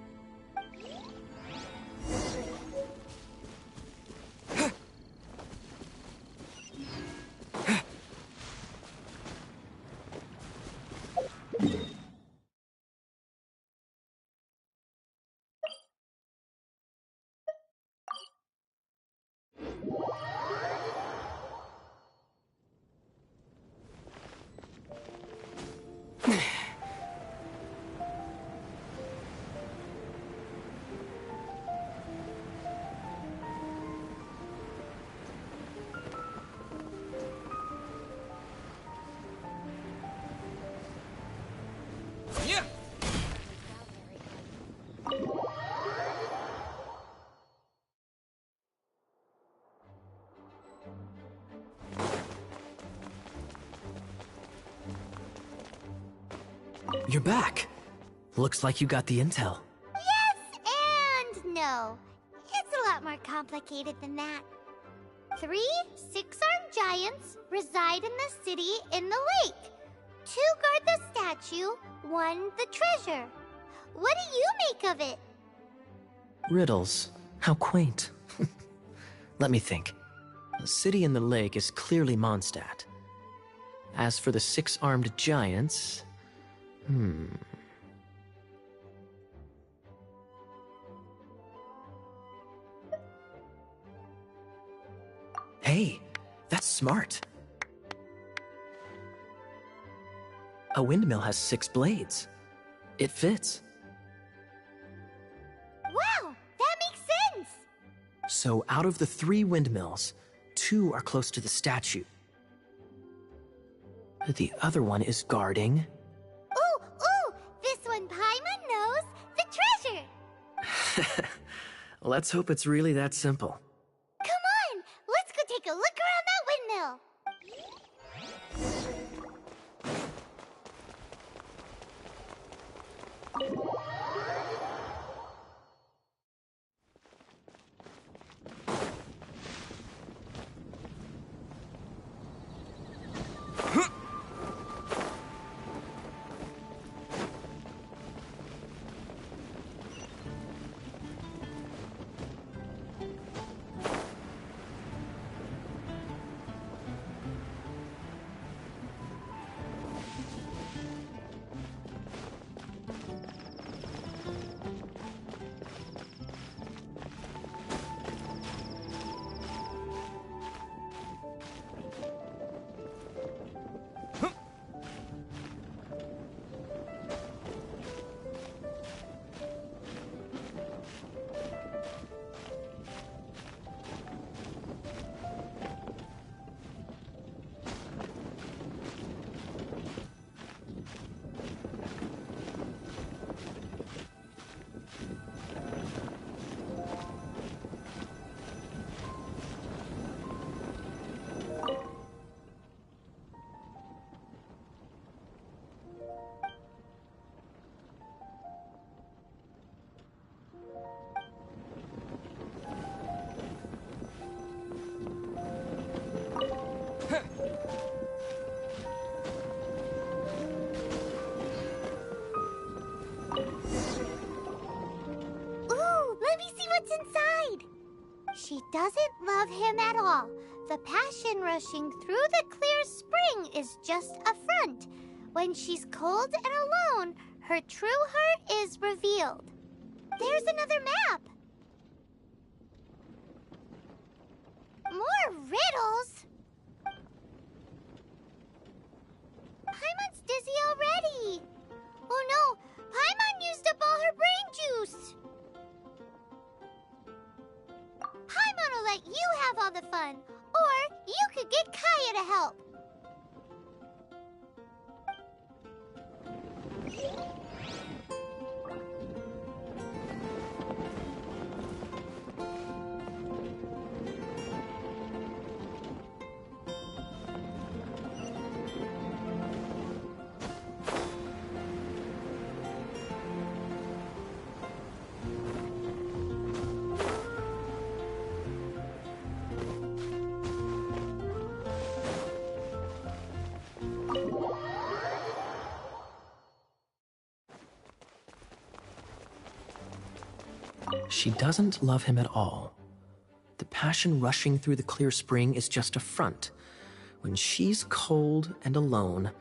You're back. Looks like you got the intel. Yes and no. It's a lot more complicated than that. 3 6-armed giants reside in the city in the lake. 2 guard the statue, 1 the treasure. What do you make of it? Riddles. How quaint. Let me think. The city in the lake is clearly Mondstadt. As for the 6-armed giants... Hey, that's smart. A windmill has 6 blades. It fits. Wow, that makes sense! So out of the 3 windmills, 2 are close to the statue. The other one is guarding... Ooh! This one Paimon knows! The treasure! Let's hope it's really that simple. Come on! Let's go take a look around that windmill! She doesn't love him at all. The passion rushing through the clear spring is just a front. When she's cold and alone, her true heart is revealed. There's another map. More riddles? Paimon's dizzy already. Oh no, Paimon used up all her brain juice. Paimon will let you have all the fun, or you could get Kaya to help. She doesn't love him at all. The passion rushing through the clear spring is just a front. When she's cold and alone,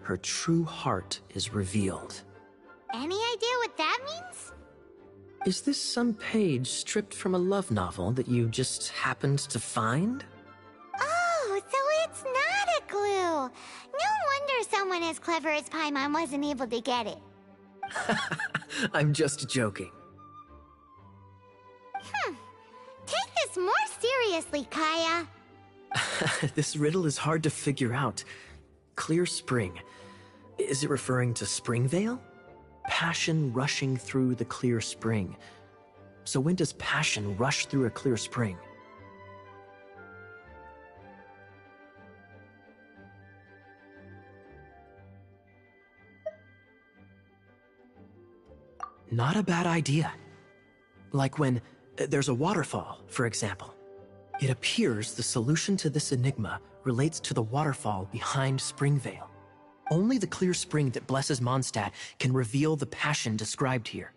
her true heart is revealed. Any idea what that means? Is this some page stripped from a love novel that you just happened to find? Oh, so it's not a clue. No wonder someone as clever as Paimon wasn't able to get it. I'm just joking. Take this more seriously, Kaya. This riddle is hard to figure out. Clear spring. Is it referring to Springvale? Passion rushing through the clear spring. So when does passion rush through a clear spring? Not a bad idea. Like when there's a waterfall, for example. It appears the solution to this enigma relates to the waterfall behind Springvale. Only the clear spring that blesses Mondstadt can reveal the passion described here.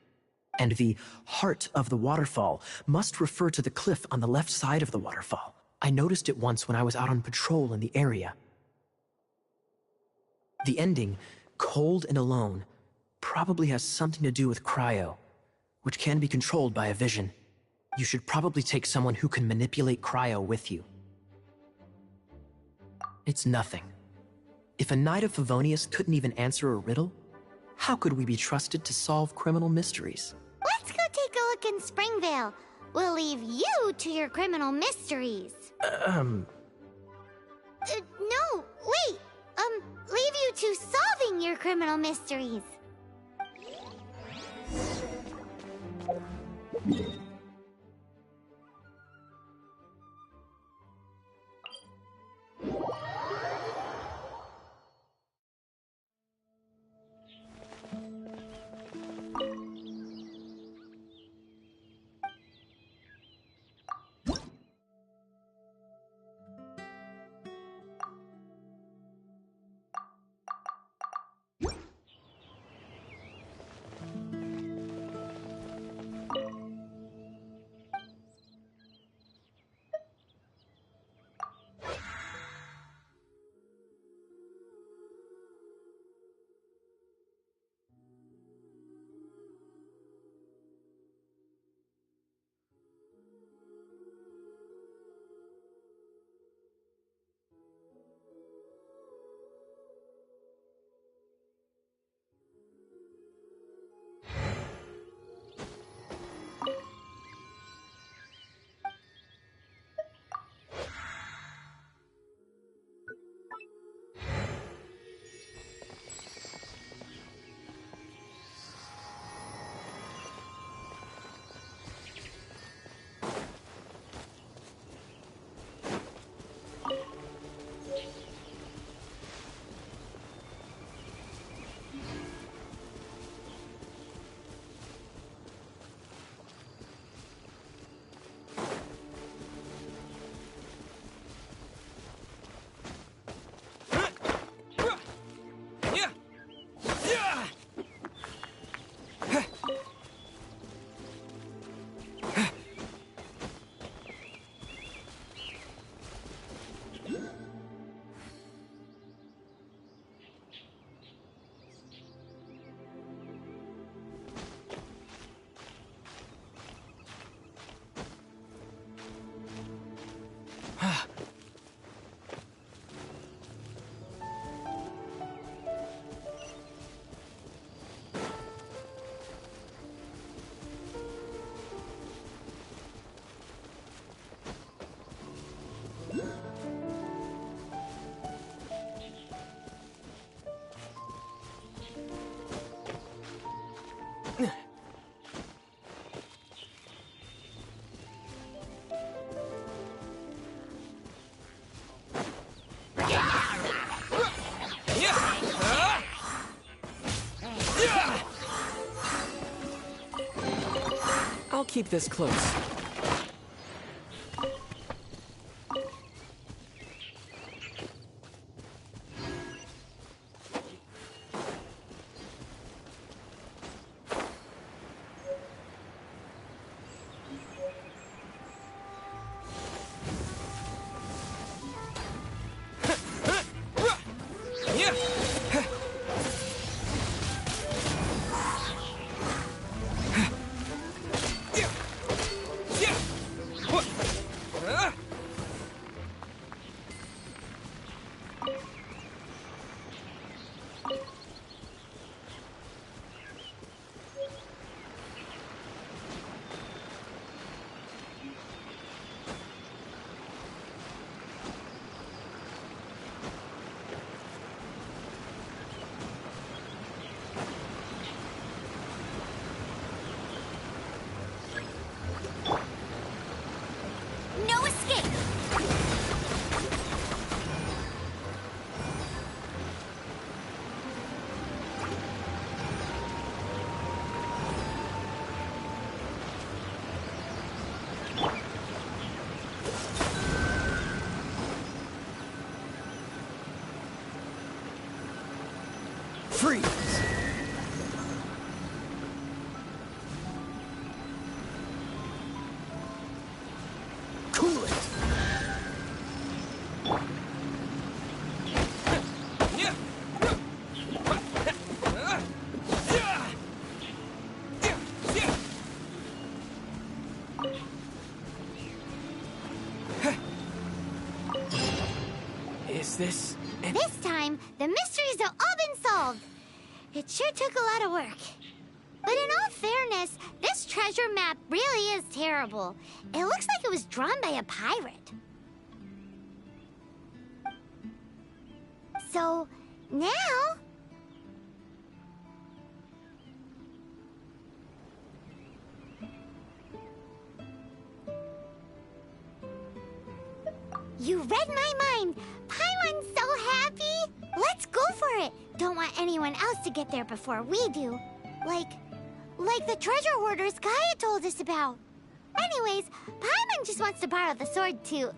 And the heart of the waterfall must refer to the cliff on the left side of the waterfall. I noticed it once when I was out on patrol in the area. The ending, cold and alone, probably has something to do with cryo, which can be controlled by a vision. You should probably take someone who can manipulate cryo with you. It's nothing. If a Knight of Favonius couldn't even answer a riddle, how could we be trusted to solve criminal mysteries? Let's go take a look in Springvale. We'll leave you to your criminal mysteries. No, wait. Leave you to solving your criminal mysteries. I'll keep this close. Is this an... This time, the mysteries have all been solved. It sure took a lot of work. But in all fairness, this treasure map really is terrible. It looks like it was drawn by a pirate. So, now... You read my mind! Paimon's so happy! Let's go for it! Don't want anyone else to get there before we do. Like the treasure hoarders Gaia told us about. Anyways, Paimon just wants to borrow the sword to...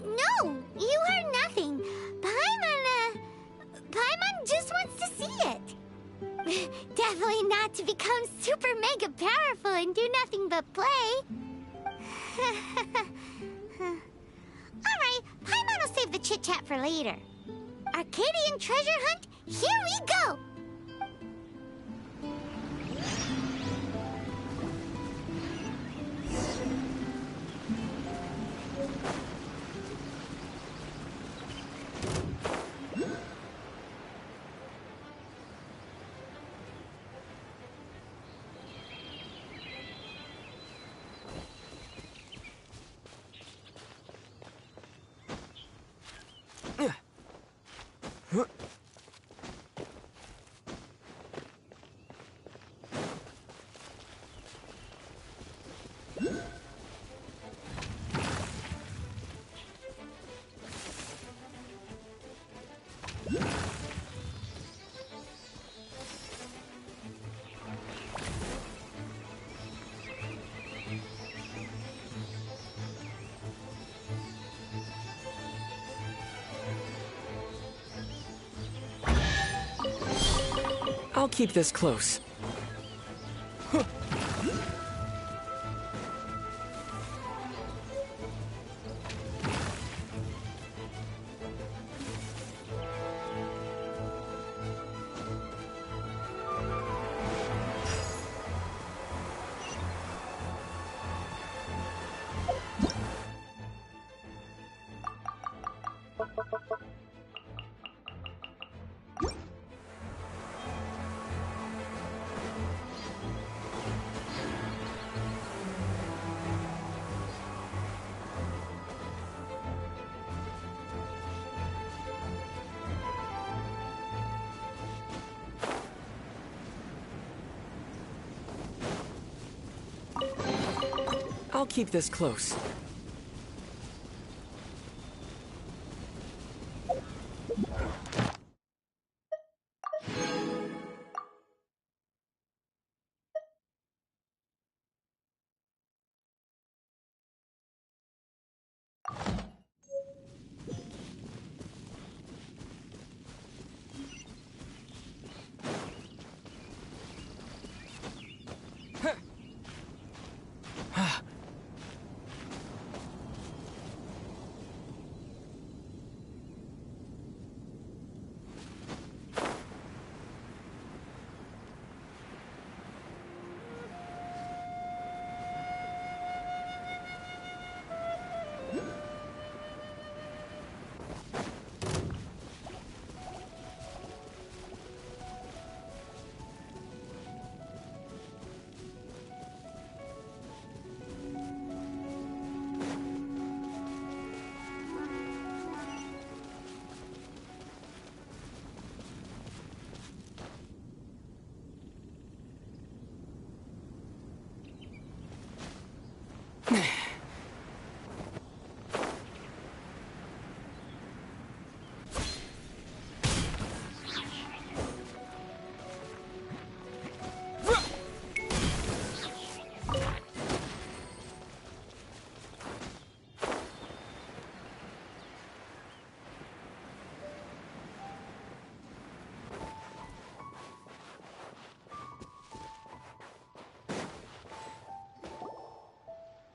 No! You heard nothing! Paimon just wants to see it! Definitely not to become super mega powerful and do nothing but play! Alright, Paimon will save the chit-chat for later. Arcadian treasure hunt, here we go! I'll keep this close. I'll keep this close.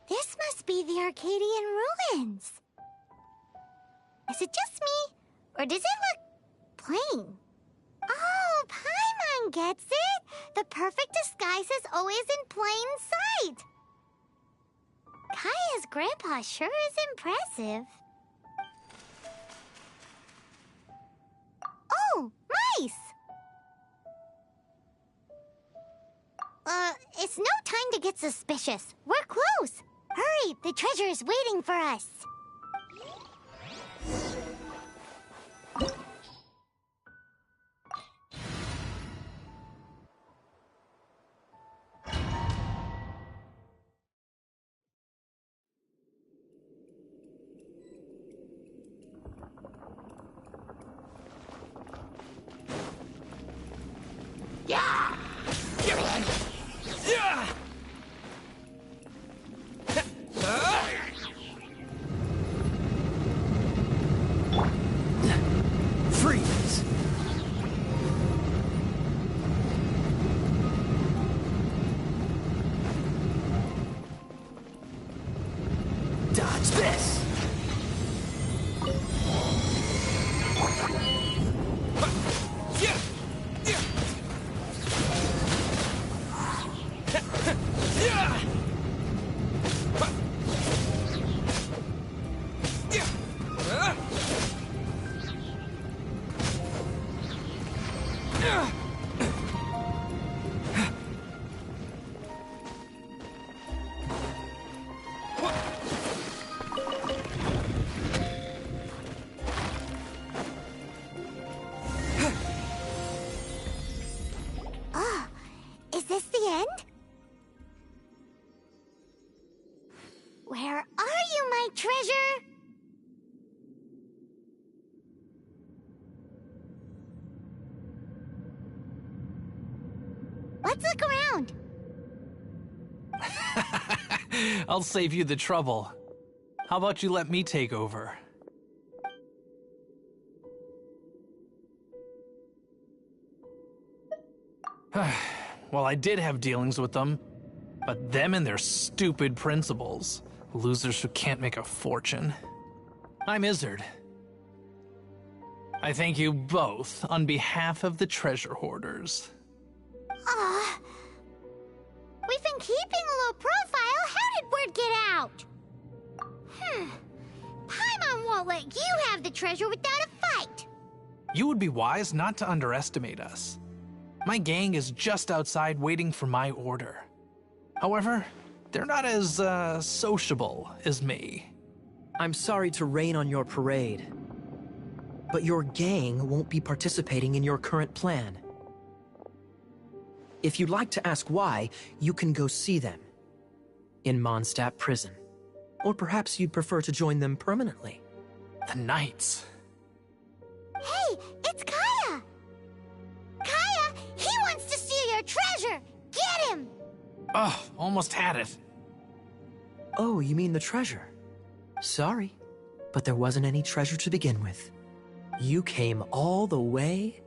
This must be the Arcadian ruins. Is it just me, or does it look plain? Oh, Paimon gets it! The perfect disguise is always in plain sight. Kaya's grandpa sure is impressive. Oh, mice! It's no time to get suspicious. We're close. Hurry, the treasure is waiting for us. Freeze! Dodge this! Is this the end? Where are you, my treasure? Let's look around. I'll save you the trouble. How about you let me take over? Well, I did have dealings with them, but them and their stupid principles. Losers who can't make a fortune. I'm Izzard. I thank you both on behalf of the treasure hoarders. We've been keeping a low profile. How did word get out? Paimon won't let you have the treasure without a fight. You would be wise not to underestimate us. My gang is just outside waiting for my order. However, they're not as, sociable as me. I'm sorry to rain on your parade, but your gang won't be participating in your current plan. If you'd like to ask why, you can go see them in Mondstadt prison. Or perhaps you'd prefer to join them permanently. The Knights. Hey, it's Kaya! Kaya, he wants to steal your treasure! Get him! Ugh, almost had it. Oh, you mean the treasure? Sorry, but there wasn't any treasure to begin with. You came all the way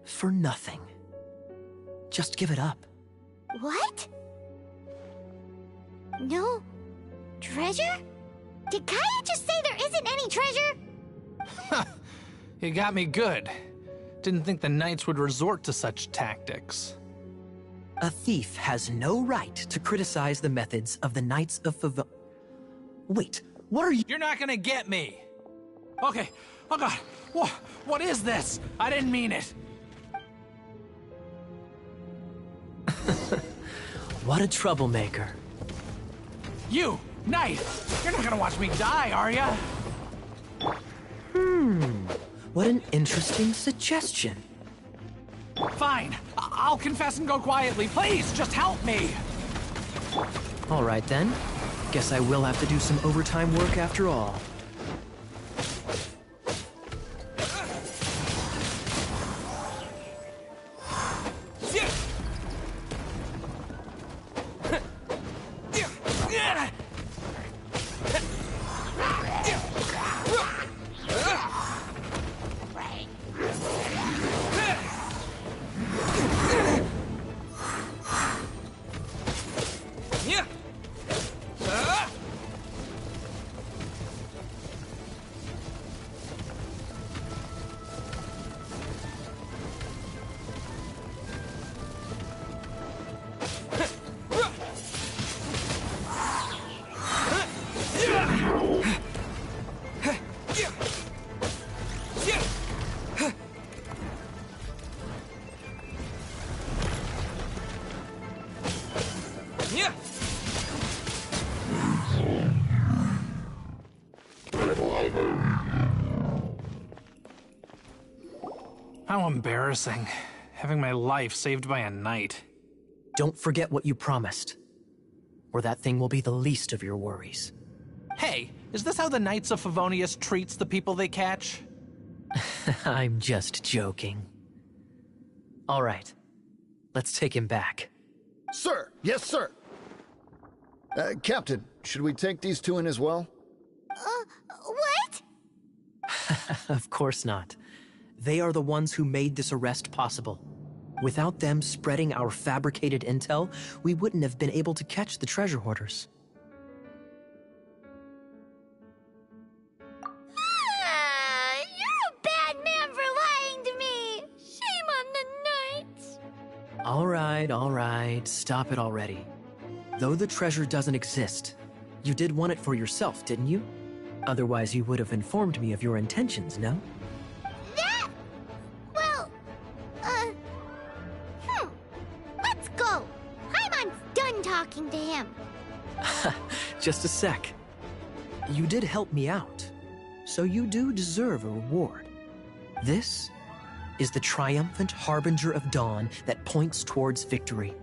for nothing. Just give it up. What? No treasure? Did Kaya just say there isn't any treasure? You got me good. Didn't think the Knights would resort to such tactics. A thief has no right to criticize the methods of the Knights of Favon. Wait, what are you— You're not gonna get me! Okay, oh god, what is this? I didn't mean it! What a troublemaker. You, Knight! You're not gonna watch me die, are ya? What an interesting suggestion. Fine, I'll confess and go quietly. Please, just help me! All right then. Guess I will have to do some overtime work after all. How embarrassing. Having my life saved by a knight. Don't forget what you promised, or that thing will be the least of your worries. Hey, is this how the Knights of Favonius treats the people they catch? I'm just joking. All right, let's take him back. Sir! Yes, sir! Captain, should we take these two in as well? What? Of course not. They are the ones who made this arrest possible. Without them spreading our fabricated intel, we wouldn't have been able to catch the treasure hoarders. You're a bad man for lying to me! Shame on the Knights! All right, stop it already. Though the treasure doesn't exist, you did want it for yourself, didn't you? Otherwise, you would have informed me of your intentions, no? That? Well, let's go. Paimon's done talking to him. Just a sec. You did help me out, so you do deserve a reward. This is the triumphant harbinger of dawn that points towards victory.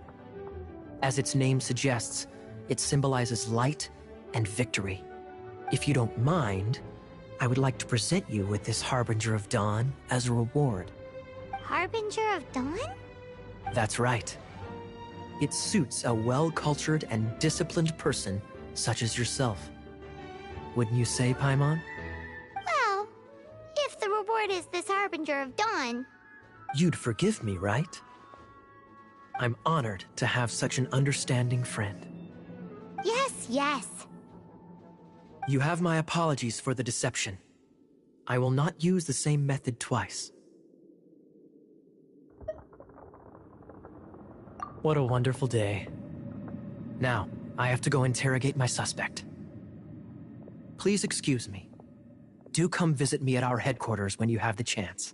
As its name suggests, it symbolizes light and victory. If you don't mind, I would like to present you with this harbinger of dawn as a reward. Harbinger of Dawn? That's right. It suits a well-cultured and disciplined person such as yourself. Wouldn't you say, Paimon? Well, if the reward is this Harbinger of Dawn. You'd forgive me, right? I'm honored to have such an understanding friend. Yes. You have my apologies for the deception. I will not use the same method twice. What a wonderful day. Now, I have to go interrogate my suspect. Please excuse me. Do come visit me at our headquarters when you have the chance.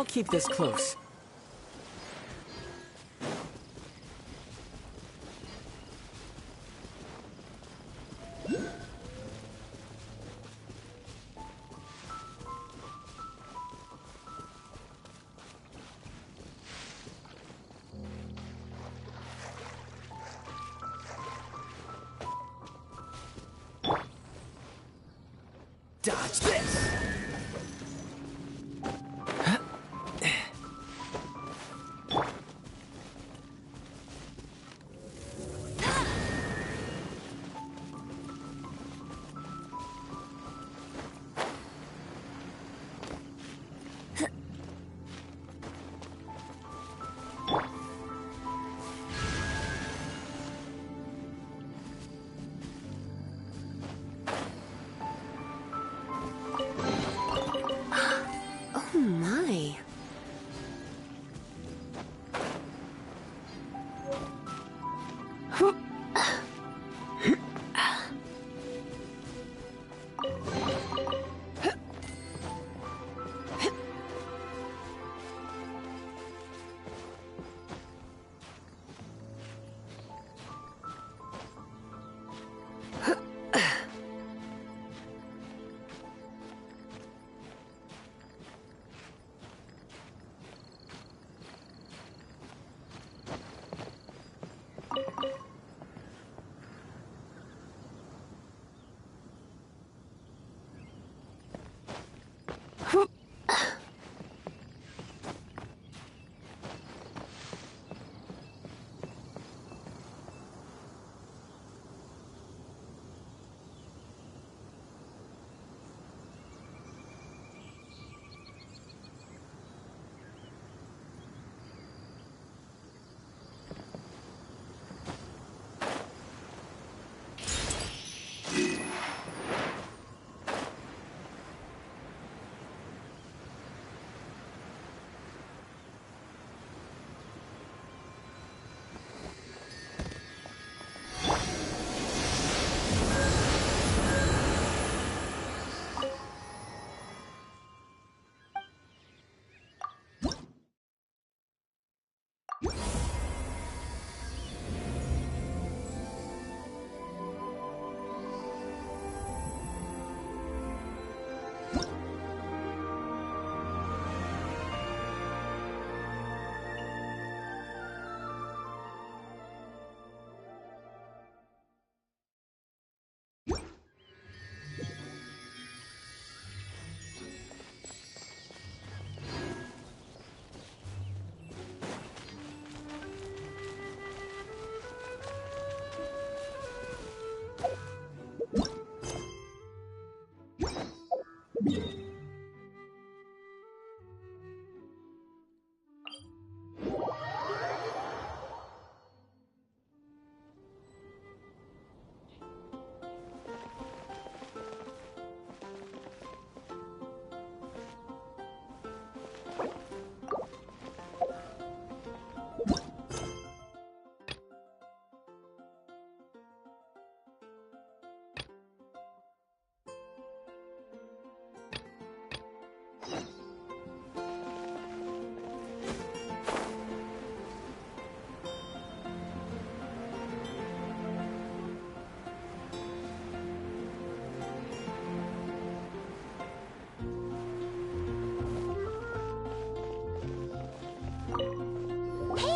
I'll keep this close. Dodge this! Oh my.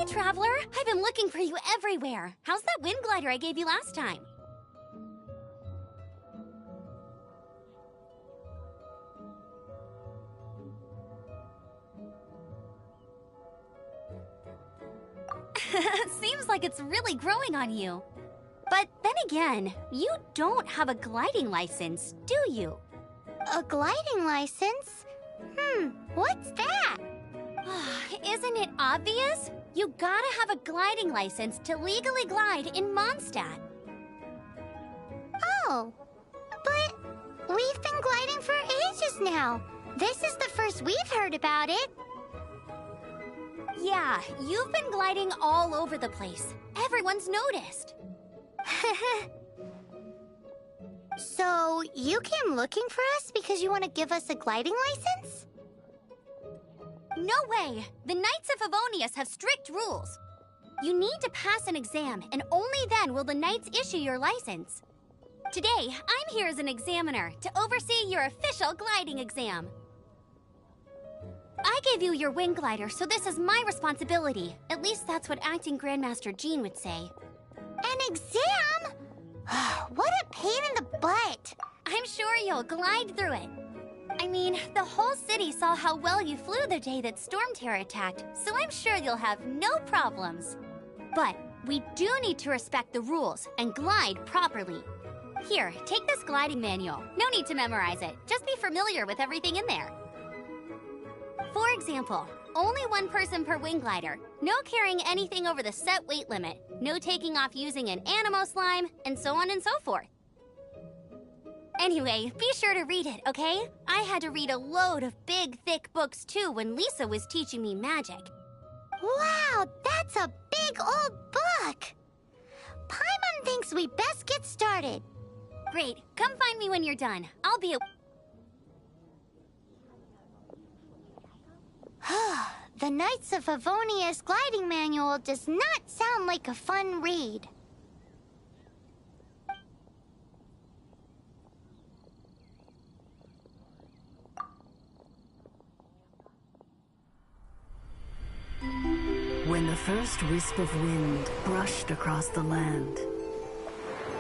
Traveler, I've been looking for you everywhere. How's that wind glider I gave you last time? Seems like it's really growing on you. But then again, you don't have a gliding license, do you? A gliding license? What's that? Isn't it obvious? You gotta have a gliding license to legally glide in Mondstadt. Oh, but we've been gliding for ages now. This is the first we've heard about it. Yeah, you've been gliding all over the place. Everyone's noticed. So, you came looking for us because you want to give us a gliding license? No way! The Knights of Favonius have strict rules. You need to pass an exam, and only then will the Knights issue your license. Today, I'm here as an examiner to oversee your official gliding exam. I gave you your wing glider, so this is my responsibility. At least that's what Acting Grandmaster Jean would say. An exam? What a pain in the butt. I'm sure you'll glide through it. I mean, the whole city saw how well you flew the day that Storm Terror attacked, so I'm sure you'll have no problems. But we do need to respect the rules and glide properly. Here, take this gliding manual. No need to memorize it. Just be familiar with everything in there. For example, only one person per wing glider, no carrying anything over the set weight limit, no taking off using an animo slime, and so on and so forth. Anyway, be sure to read it, okay? I had to read a load of big, thick books too when Lisa was teaching me magic. Wow, that's a big old book! Paimon thinks we best get started. Great, come find me when you're done. I'll be The Knights of Favonius gliding manual does not sound like a fun read. When the first wisp of wind brushed across the land,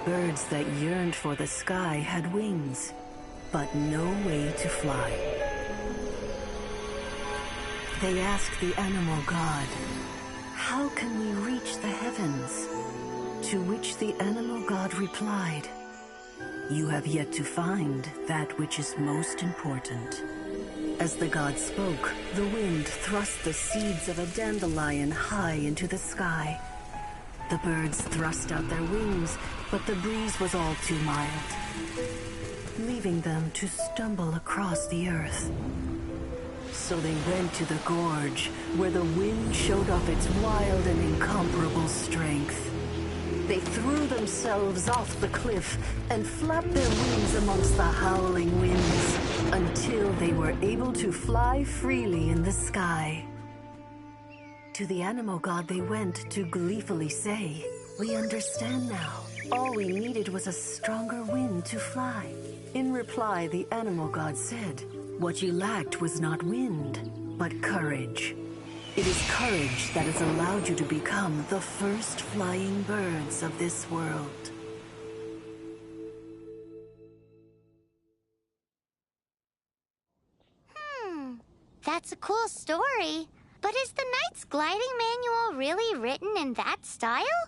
birds that yearned for the sky had wings, but no way to fly. They asked the animal god, "How can we reach the heavens?" To which the animal god replied, "You have yet to find that which is most important." As the god spoke, the wind thrust the seeds of a dandelion high into the sky. The birds thrust out their wings, but the breeze was all too mild, leaving them to stumble across the earth. So they went to the gorge, where the wind showed off its wild and incomparable strength. They threw themselves off the cliff and flapped their wings amongst the howling winds until they were able to fly freely in the sky. To the animal god they went to gleefully say, "We understand now. All we needed was a stronger wind to fly." In reply, the animal god said, "What you lacked was not wind, but courage. It is courage that has allowed you to become the first flying birds of this world." That's a cool story. But is the Knight's gliding manual really written in that style?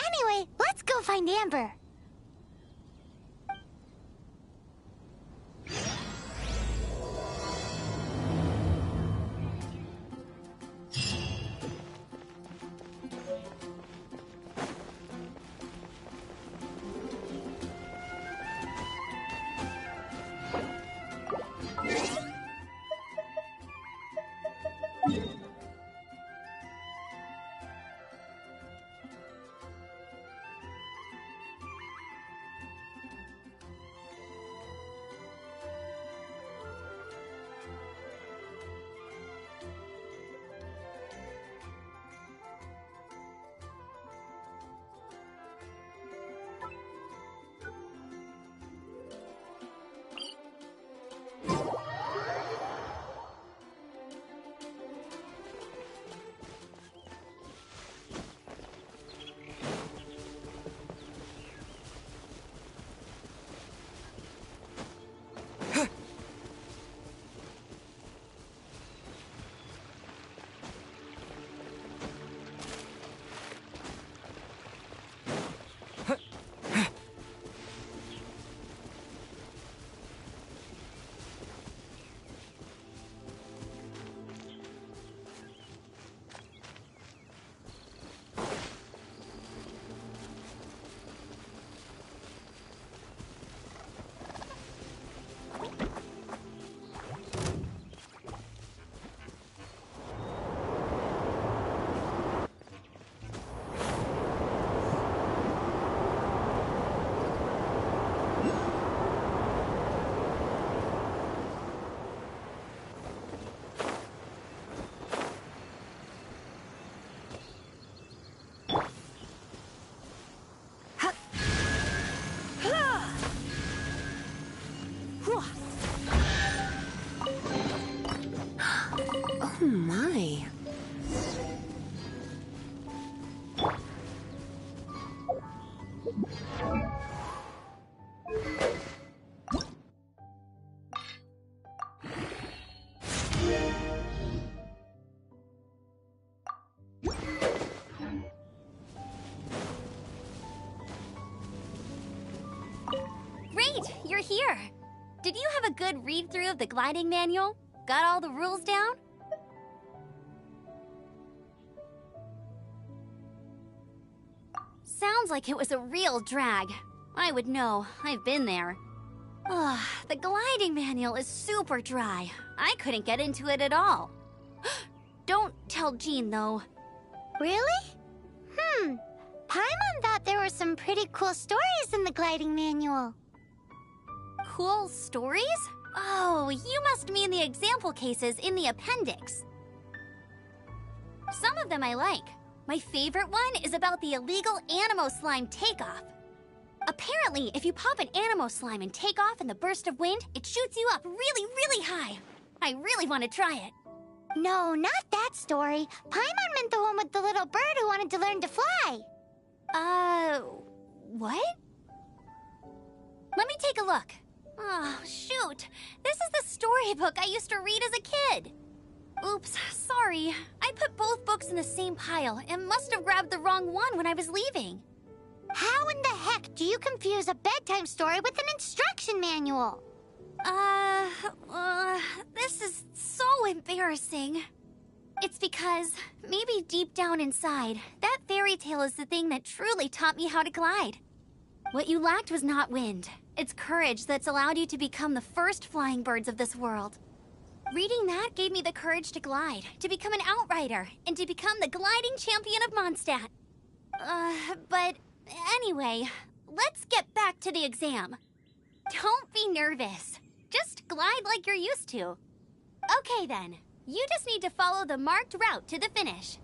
Anyway, let's go find Amber. Great, you're here. Did you have a good read-through of the gliding manual? Got all the rules down? Sounds like it was a real drag. I would know. I've been there. Ugh, the gliding manual is super dry. I couldn't get into it at all. Don't tell Jean, though. Really? Paimon thought there were some pretty cool stories in the gliding manual. Cool stories? Oh, you must mean the example cases in the appendix. Some of them I like. My favorite one is about the illegal Animo Slime takeoff. Apparently, if you pop an Animo Slime and take off in the burst of wind, it shoots you up really, really high. I really want to try it. No, not that story. Paimon meant the one with the little bird who wanted to learn to fly. What? Let me take a look. Oh, shoot. This is the storybook I used to read as a kid. Oops, sorry. I put both books in the same pile and must have grabbed the wrong one when I was leaving. How in the heck do you confuse a bedtime story with an instruction manual? This is so embarrassing. It's because, maybe deep down inside, that fairy tale is the thing that truly taught me how to glide. What you lacked was not wind. It's courage that's allowed you to become the first flying birds of this world. Reading that gave me the courage to glide, to become an outrider, and to become the gliding champion of Mondstadt. But anyway, let's get back to the exam. Don't be nervous. Just glide like you're used to. Okay then, you just need to follow the marked route to the finish.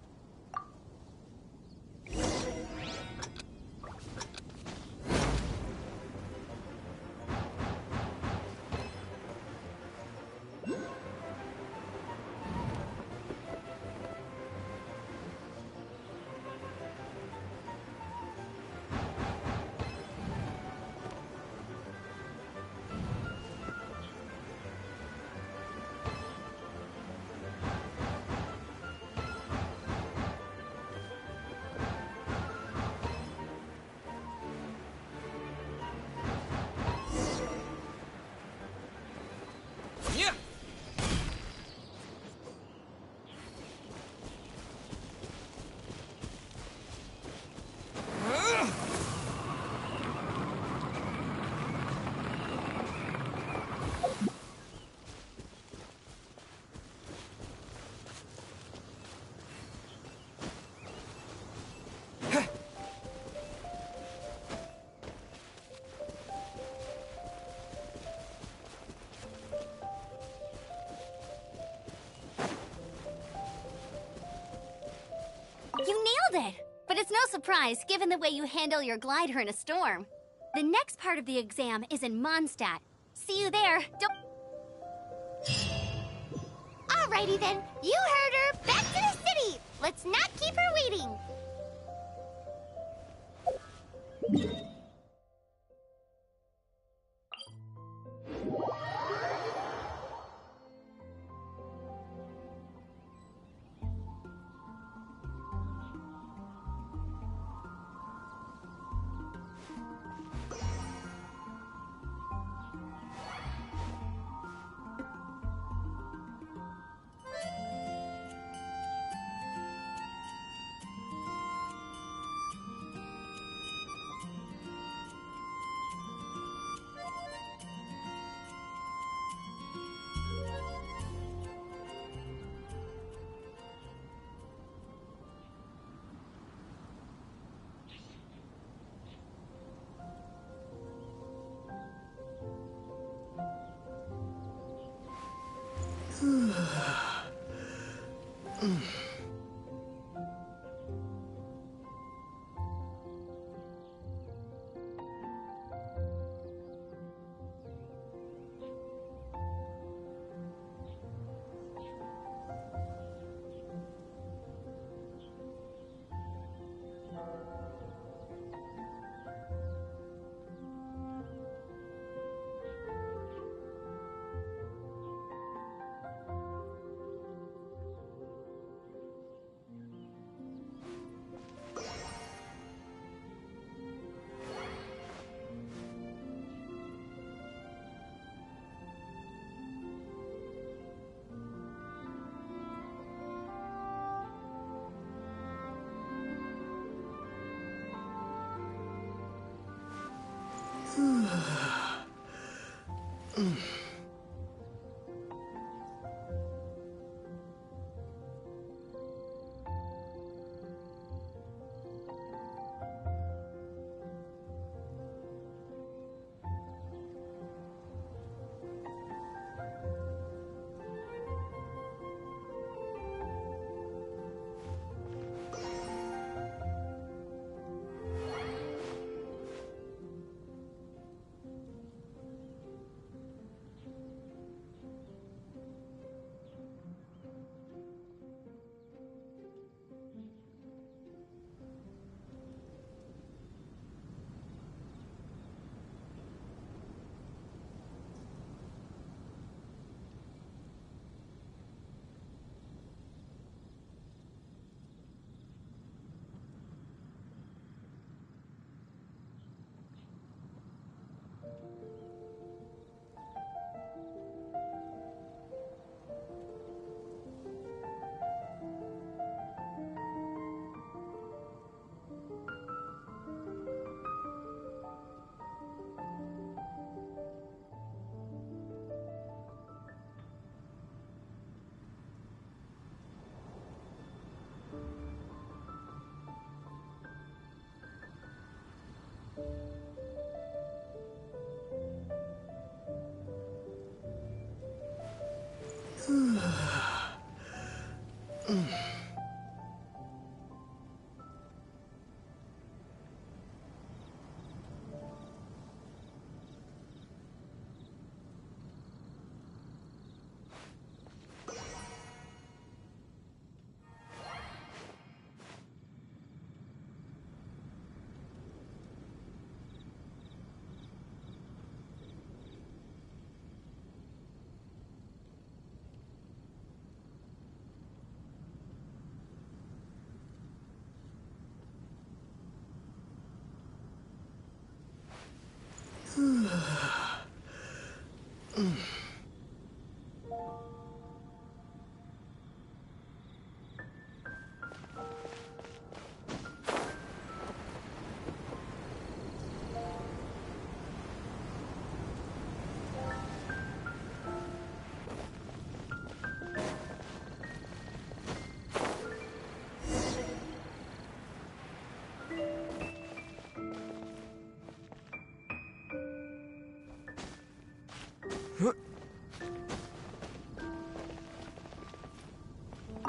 You nailed it! But it's no surprise, given the way you handle your glider in a storm. The next part of the exam is in Mondstadt. See you there. Alrighty then, you heard her. Back to the city. Let's not keep her waiting.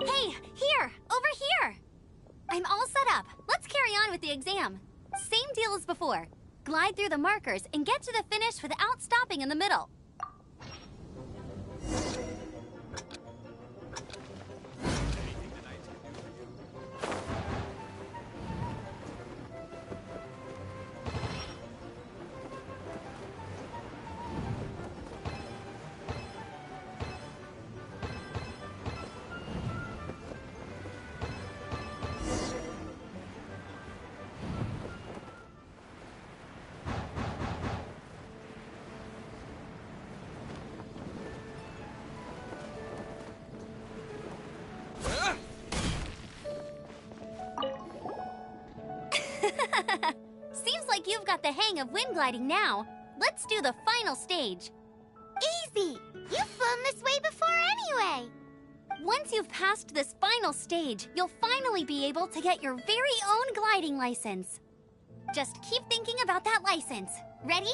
Hey, here! Over here! I'm all set up. Let's carry on with the exam. Same deal as before. Glide through the markers and get to the finish without stopping in the middle. Seems like you've got the hang of wind gliding now. Let's do the final stage. Easy! You've flown this way before anyway! Once you've passed this final stage, you'll finally be able to get your very own gliding license. Just keep thinking about that license. Ready?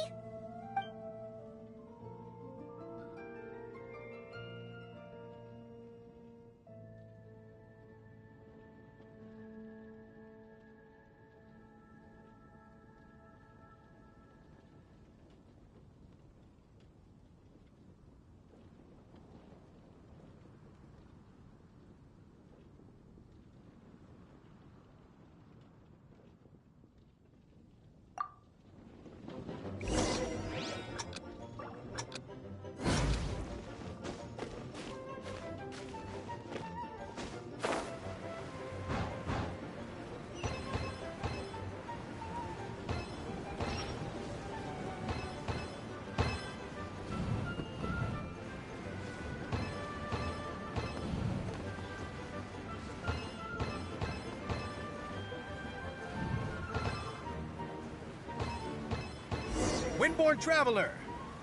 Windborne Traveler,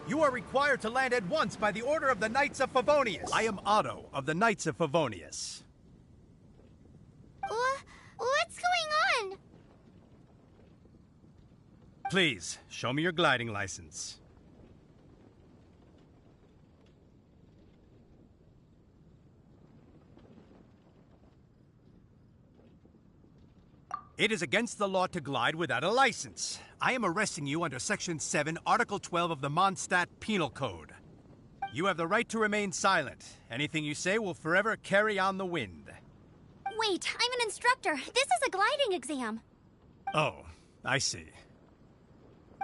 You are required to land at once by the order of the Knights of Favonius. I am Otto of the Knights of Favonius. What's going on? Please, show me your gliding license. It is against the law to glide without a license. I am arresting you under Section 7, Article 12 of the Mondstadt Penal Code. You have the right to remain silent. Anything you say will forever carry on the wind. Wait, I'm an instructor. This is a gliding exam. Oh, I see.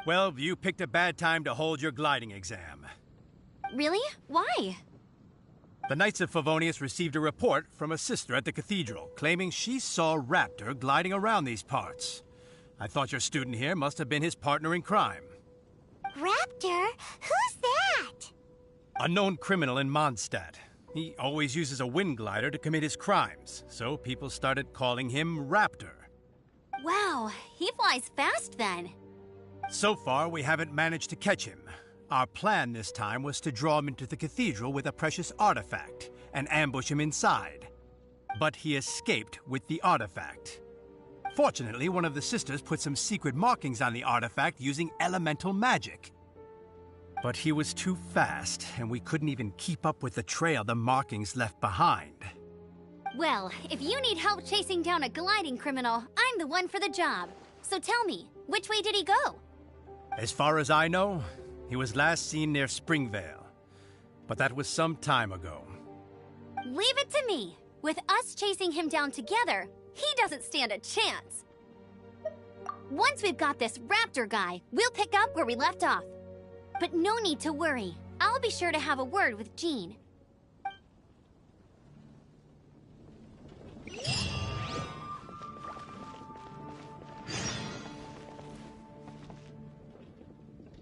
Well, you picked a bad time to hold your gliding exam. Really? Why? The Knights of Favonius received a report from a sister at the cathedral claiming she saw Raptor gliding around these parts. I thought your student here must have been his partner in crime. Raptor? Who's that? A known criminal in Mondstadt. He always uses a wind glider to commit his crimes, so people started calling him Raptor. Wow, he flies fast then. So far, we haven't managed to catch him. Our plan this time was to draw him into the cathedral with a precious artifact and ambush him inside. But he escaped with the artifact. Fortunately, one of the sisters put some secret markings on the artifact using elemental magic. But he was too fast, and we couldn't even keep up with the trail the markings left behind. Well, if you need help chasing down a gliding criminal, I'm the one for the job. So tell me, which way did he go? As far as I know, he was last seen near Springvale. But that was some time ago. Leave it to me. With us chasing him down together, he doesn't stand a chance. Once we've got this Raptor guy, we'll pick up where we left off. But no need to worry. I'll be sure to have a word with Jean.